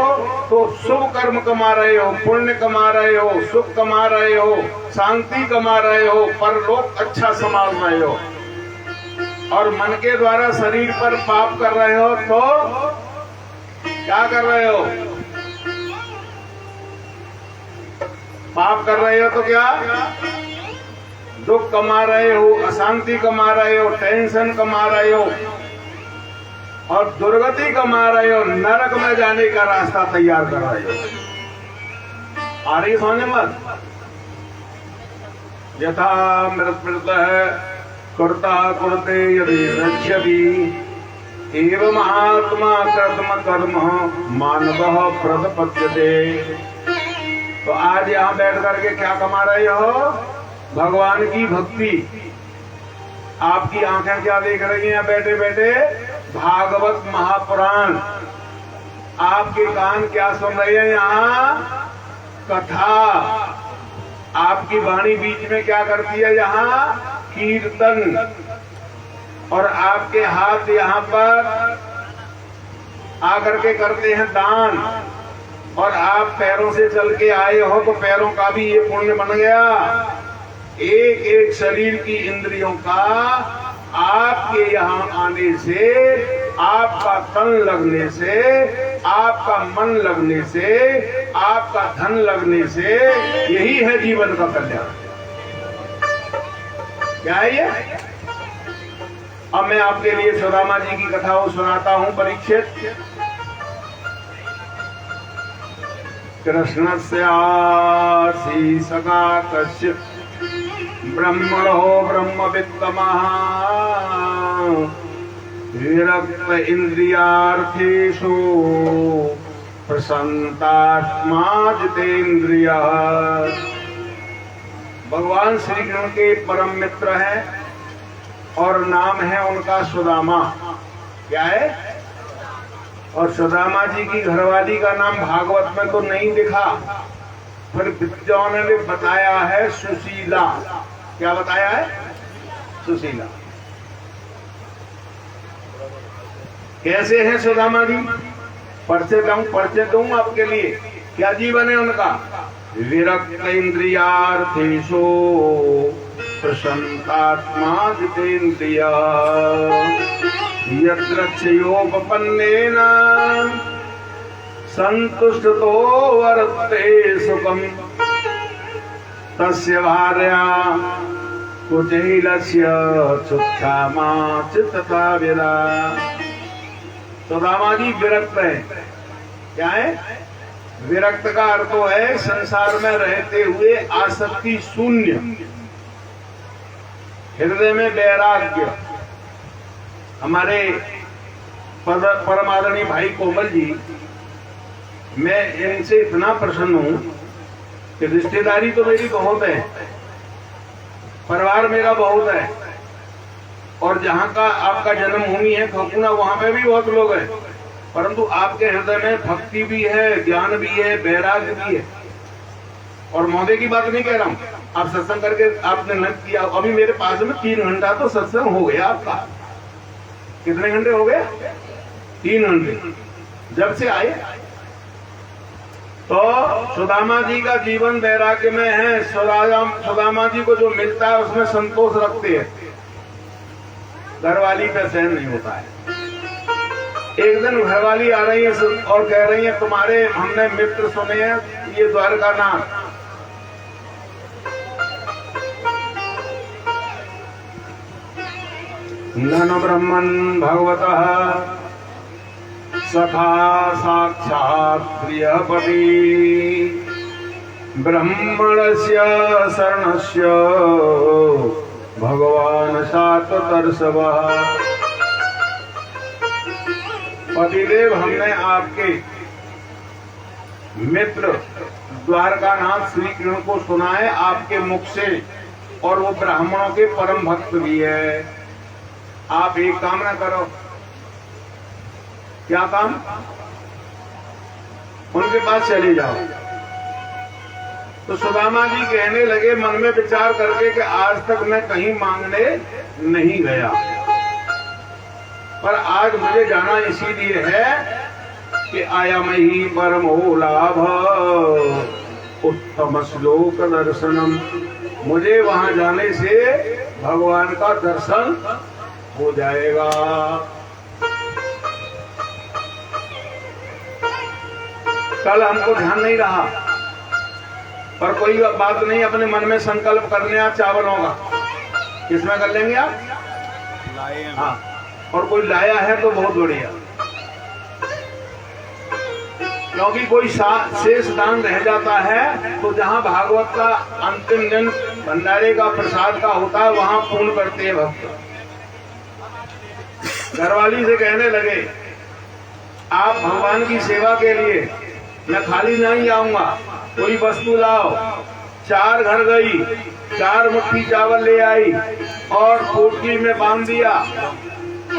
तो शुभ कर्म कमा रहे हो, पुण्य कमा रहे हो, सुख कमा रहे हो, शांति कमा रहे हो, परलोक अच्छा संभाल रहे हो। और मन के द्वारा शरीर पर पाप कर रहे हो तो क्या कर रहे हो? पाप कर रहे हो तो क्या? दुख कमा रहे हो, अशांति कमा रहे हो, टेंशन कमा रहे हो और दुर्गति कमा रहे हो, नरक में जाने का रास्ता तैयार कर रहे हो। आ रही समझ मत? यथा मृत है कर्ता कुरते यदि रक्ष्यति एवं महात्मा कर्म कर्म मानवः प्रतिपद्यते। तो आज यहाँ बैठ करके क्या कमा रहे हो? भगवान की भक्ति। आपकी आंखें क्या देख रही हैं बैठे बैठे? भागवत महापुराण। आपके कान क्या सुन रहे हैं? यहाँ कथा। आपकी वाणी बीच में क्या करती है? यहाँ कीर्तन। और आपके हाथ यहाँ पर आकर के करते हैं दान। और आप पैरों से चल के आए हो तो पैरों का भी ये पुण्य बन गया। एक एक शरीर की इंद्रियों का आपके यहाँ आने से, आपका तन लगने से, आपका मन लगने से, आपका धन लगने से, यही है जीवन का कल्याण। क्या है ये? अब मैं आपके लिए सुदामा जी की कथा सुनाता हूं। परीक्षित, कृष्णस्य आसी सखा कश्चित् ब्रह्मणो ब्रह्मवित्तमः विरक्त इंद्रियार्थेषु प्रसन्नात्मा जितेन्द्रियः। भगवान श्री कृष्ण के परम मित्र हैं और नाम है उनका सुदामा। क्या है? और सुदामा जी की घरवाली का नाम भागवत में तो नहीं लिखा, फिर विद्वानों ने बताया है सुशीला। क्या बताया है? सुशीला। कैसे हैं सुदामा जी? परिचय दूं आपके लिए। क्या जीवन है उनका? विरक्त इंद्रियार्थेषु प्रसन्नात्मा जितेन्द्रियः यद्रक्षयोपपन्नेन संतुष्टो वर्तते सुखम् तस्य भार्या कुचैलस्य चुक्षामा चित्तता विदा। सुदामा जी विरक्त है। क्या है? विरक्त का अर्थ तो है संसार में रहते हुए आसक्ति शून्य, हृदय में वैराग्य। हमारे परमादरणीय भाई कोमल जी, मैं इनसे इतना प्रसन्न हूं कि रिश्तेदारी तो मेरी बहुत है, परिवार मेरा बहुत है, और जहां का आपका जन्मभूमि है खकुना, वहां पे भी बहुत लोग हैं, परंतु आपके हृदय में भक्ति भी है, ज्ञान भी है, वैराग्य भी है। और महोदय की बात नहीं कह रहा हूं, आप सत्संग करके आपने नृत्य किया। अभी मेरे पास में 3 घंटा तो सत्संग हो गया आपका। कितने घंटे हो गए? 3 घंटे जब से आए। तो सुदामा जी का जीवन वैराग्य में है। सुदामा जी को जो मिलता है उसमें संतोष रखते हैं, घरवाली पे सहन नहीं होता है। एक दिन घरवाली आ रही है और कह रही है, तुम्हारे हमने मित्र सुने हैं, ये द्वारका नाथ, नन ब्रह्मन् भगवतः सखा साक्षात् प्रियपति ब्रह्मणस्य शरणस्य भगवान सात्वतर्षवः। पतिदेव, हमने आपके मित्र द्वारकानाथ श्री कृष्ण को सुना है आपके मुख से, और वो ब्राह्मणों के परम भक्त भी है। आप एक काम ना करो। क्या काम? उनके पास चले जाओ। तो सुदामा जी कहने लगे मन में विचार करके कि आज तक मैं कहीं मांगने नहीं गया, पर आज मुझे जाना इसीलिए है कि आया मैं ही परमो लाभ उत्तम श्लोक दर्शनम। मुझे वहां जाने से भगवान का दर्शन हो जाएगा। कल हमको ध्यान नहीं रहा, पर कोई बात नहीं, अपने मन में संकल्प कर लें आप चावलों का। किसमें कर लेंगे आप? हाँ, और कोई लाया है तो बहुत बढ़िया, क्योंकि कोई शेष दान रह जाता है तो जहाँ भागवत का अंतिम दिन भंडारे का प्रसाद का होता है वहां पूर्ण करते हैं भक्त। घरवाली से कहने लगे आप भगवान की सेवा के लिए मैं खाली नहीं आऊंगा, कोई वस्तु लाओ। 4 घर गई, 4 मुट्ठी चावल ले आई और पोटली में बांध दिया,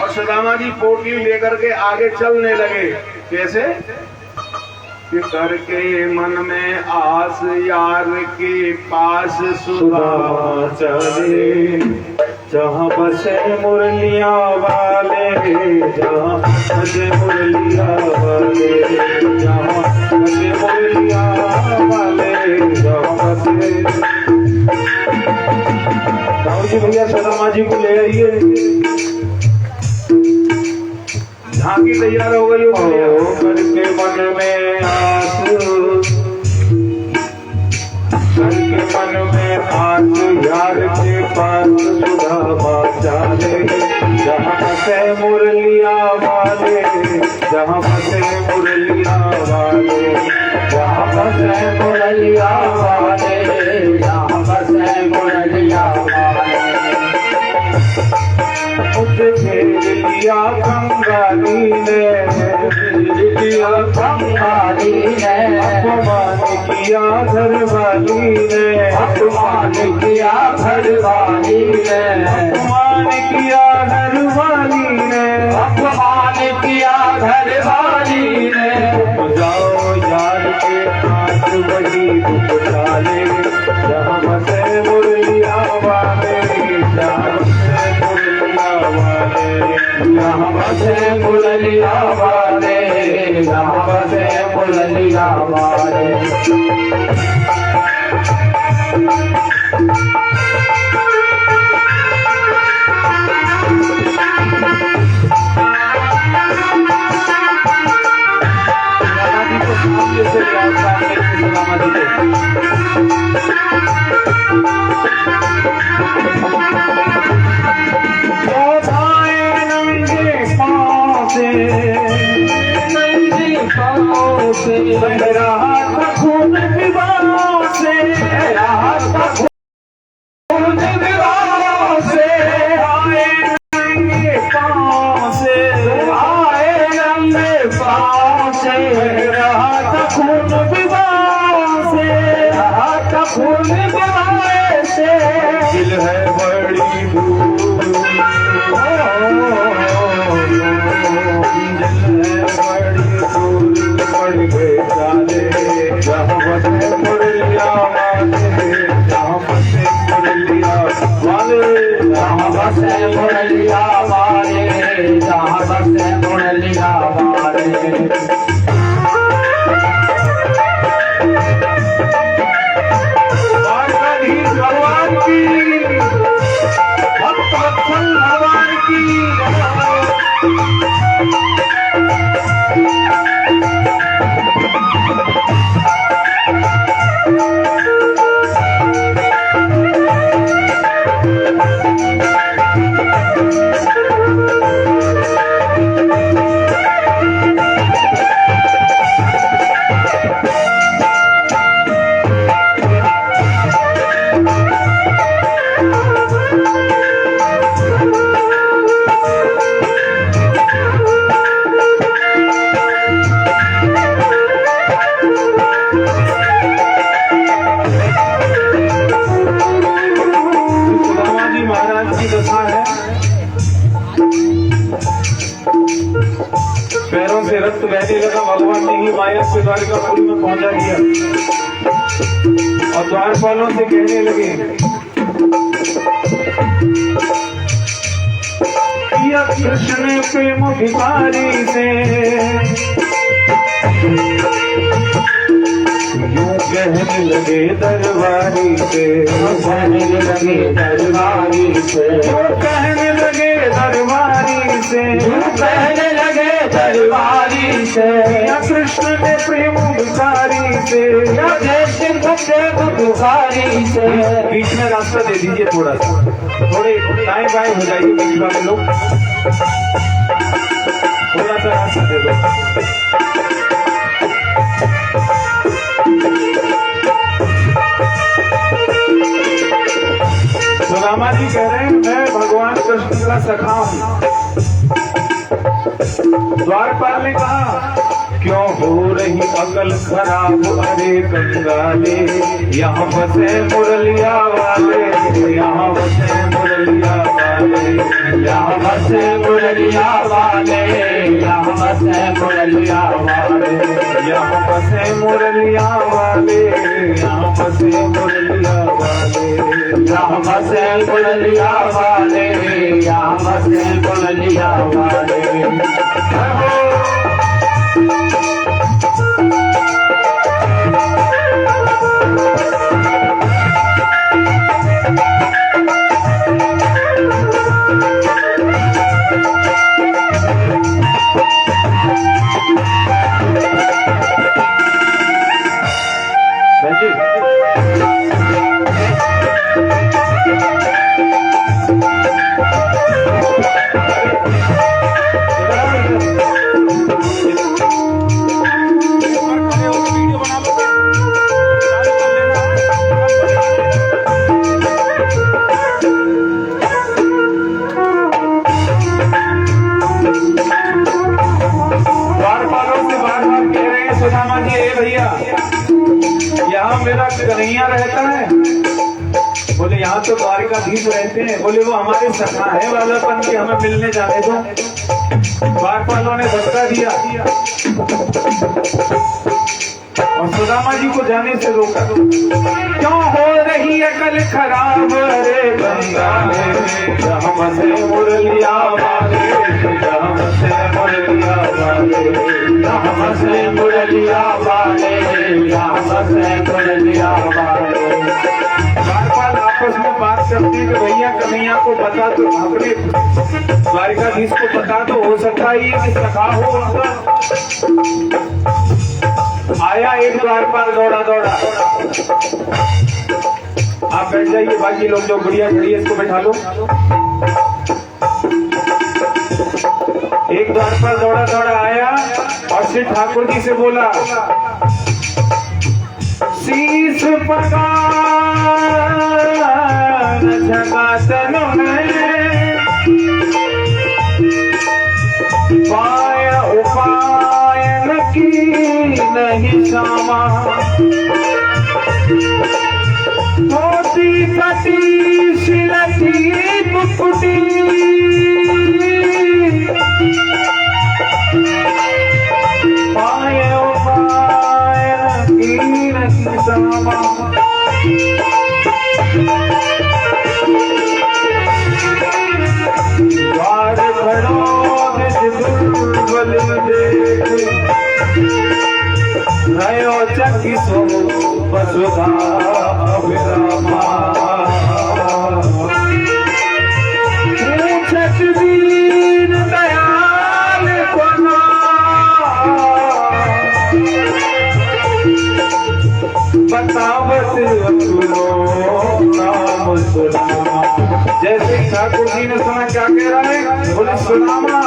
और सुदामा जी पोटली लेकर के आगे चलने लगे। कैसे? कि करके मन में आस यार के पास सुदामा चले, जहाँ बसे मुरलिया वाले, जहाँ बसे मुरलिया वाले, जहाँ बसे मुरलिया वाले, जहाँ बसे। राहुल जी भैया सुदामा जी को ले आइए। झांकी तैयार हो गई हो करके मन में आस, करके मन में आस यार के पास सुदामा चले, जहाँ बसे मुरलिया वाले, जहाँ बसे मुरलिया वाले, जहाँ बसे मुरलिया वाले, जहाँ बसे मुरलिया वाले। मुझे घेर लिया कंगाली ने, घेर लिया कंगाली ने, अपमान किया घरवाली ने, अपमान किया घरवाली ने, अपमान किया घरवाली ने, अपमान किया घरवाली ने। जाओ यार के हाथ वही दुख डाले, जहाँ बसे मुरलिया वाले, जहाँ जहाँ बसे मुरलिया वाले, जहाँ बसे मुरलिया वाले। मेरा हाथ खून विवाह से, मेरा हाथ खून विवाह से, आए नंगे पाँव से, आए नंगे पाँव से, मेरा हाथ खून विवाह से, हाथ खून विवाह से। दिल है बड़ी भूल, पड़ गए चाले, जहाँ बसे मुरलिया वाले, जहाँ बसे मुरलिया वाले, जहाँ बसे मुरलिया वाले, जहाँ बसे मुरलिया वाले। भगवान की भक्त वत्सल भगवान की। पैरों से रक्त बहने लगा। भगवान ने ही माया से द्वारिकापुरी में पहुंचा दिया और द्वारपालों से कहने लगे, या कृष्ण प्रेम भिखारी से यूं कहने लगे दरबारी से, कहने लगे दरबारी से, कहने लगे दरबारी से, कहने लगे दरबारी से, या कृष्ण ने प्रेम भिखारी से, या कृष्ण प्रेम भिखारी से। बीच में रास्ता दे दीजिए, थोड़ा सा थोड़े दाएं बाएं हो जाइए बीच वाले लोग, थोड़ा सा रास्ता दे दो। सुदामा जी कह रहे हैं मैं भगवान कृष्ण का सखा हूं। द्वारपाल ने कहा क्यों हो रही अकल खराब, अरे कंगाले यहाँ बसे मुरलिया वाले, यहाँ बसे मुरलिया वाले, यहाँ बसे मुरलिया वाले, यहाँ बसे मुरलिया वाले, यहाँ बसे मुरलिया वाले, यहाँ बसे मुरलिया वाले, यहाँ बसे मुरलिया वाले, यहाँ बसे मुरलिया वाले। यहाँ मेरा कन्हैया रहता है। बोले यहाँ तो द्वारिकाधीश रहते हैं। बोले वो हमारे सखा है वालापन के, हमें मिलने जाने दो। द्वारपालों ने धक्का दिया और सुदामा जी को जाने से रोका। क्यों हो रही है कल खराब, रे बंगाले जहाँ बसे मुरलिया वाले, जहाँ बसे मुरलिया वाले, जहाँ बसे मुरलिया वाले, जहाँ बसे मुरलिया वाले। द्वारपाल आपस में बात करती है कि भैया कन्हैया को बता दो, अपने द्वारिकाधीश को बता दो, हो सकता है कि सखा हो उनका। आया एक द्वारपाल दौड़ा दौड़ा। आप बैठ जाइए, बाकी लोग जो गुड़िया खड़ी है इसको बैठा लो। एक द्वारपाल दौड़ा दौड़ा आया और श्री ठाकुर जी से बोला, शीश पकान झकातन में पाय उपायन की नहीं क्षमा, धोती कटी सिलती मुकुटी, पाय उपायन की नहीं क्षमा। द्वार खड़ो दुर्बल देख, नयो चकी सो वसुधा विरामा, पूछत दीन दयाल कोना, बतावत अतुलो नाम सुनामा। जैसे ठाकुर जी ने सुना, क्या कह रहा है? बोले सुदामा,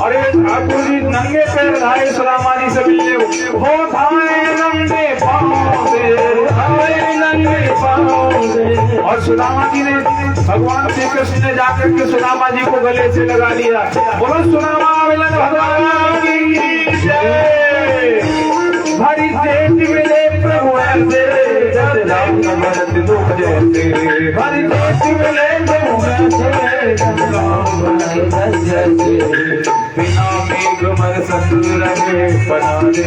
अरे ठाकुर जी नंगे पैर धाए सुदामा जी से मिलने, वो धाए नंगे पाँव से, धाए नंगे पाँव से। और सुदामा जी ने, भगवान श्री कृष्ण ने जाकर के सुदामा जी को गले से लगा लिया। बोलो सुदामा मिलन भगवान की जय। भरी तेज मिले प्रभु ऐसे, जैसे राम न भरत दुख जैसे, भरी तेज मिले प्रभु ऐसे, जैसे राम न भरत जैसे, बिना कमर ससुर रे बना दे,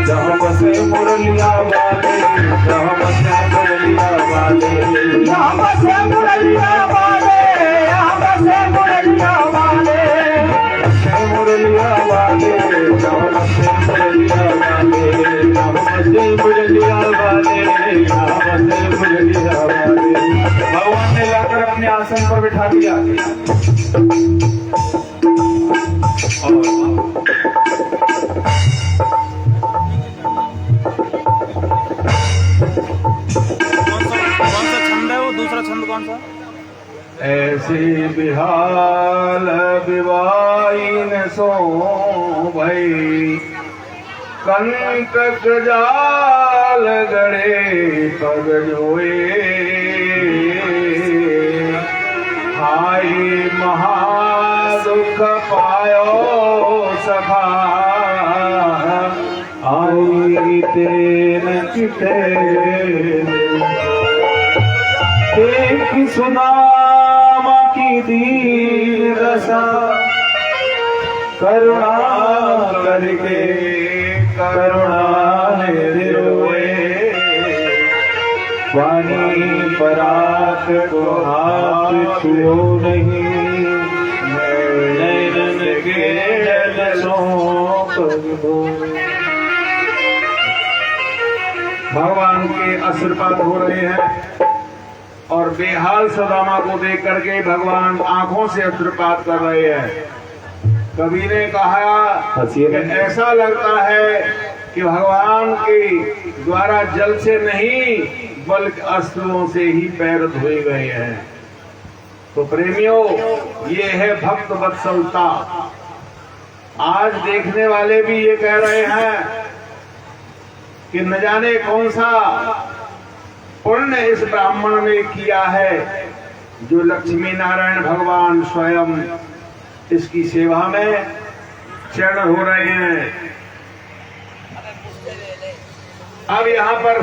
जहाँ बसे मुरलिया वाले, जहाँ बसे मुरलिया वाले, यहाँ बसे मुरलिया वाले, यहाँ बसे मुरलिया वाले, बसे मुरलिया वाले, जहाँ बसे मुरलिया वाले, जहाँ बसे मुरलिया वाले, जहाँ बसे मुरलिया वाले। भगवान ने लाकर अपने आसन पर बिठा दिया और कौन सा छंद है वो, दूसरा छंद कौन सा? ऐसे बिहाल बिवाइन सो भई, कंटक जाल गड़े पग जोए, हाय महादुख पायो सखा, आई तेन किते देख सुनामा की दीन रसा, करुणा करके करुणा रोए, पानी परात को हाथ छुओ नहीं, नैनन के जलसों पग धोए। भगवान के आशीर्वाद हो रहे हैं और बेहाल सुदामा को देख करके भगवान आंखों से अश्रुपात कर रहे हैं। कवि ने कहा कि ऐसा लगता है कि भगवान के द्वारा जल से नहीं बल्कि अश्रुओं से ही पैर धोए गए हैं। तो प्रेमियों, ये है भक्त वत्सलता। आज देखने वाले भी ये कह रहे हैं कि न जाने कौन सा पुण्य इस ब्राह्मण ने किया है जो लक्ष्मी नारायण भगवान स्वयं इसकी सेवा में चरण हो रहे हैं। अब यहाँ पर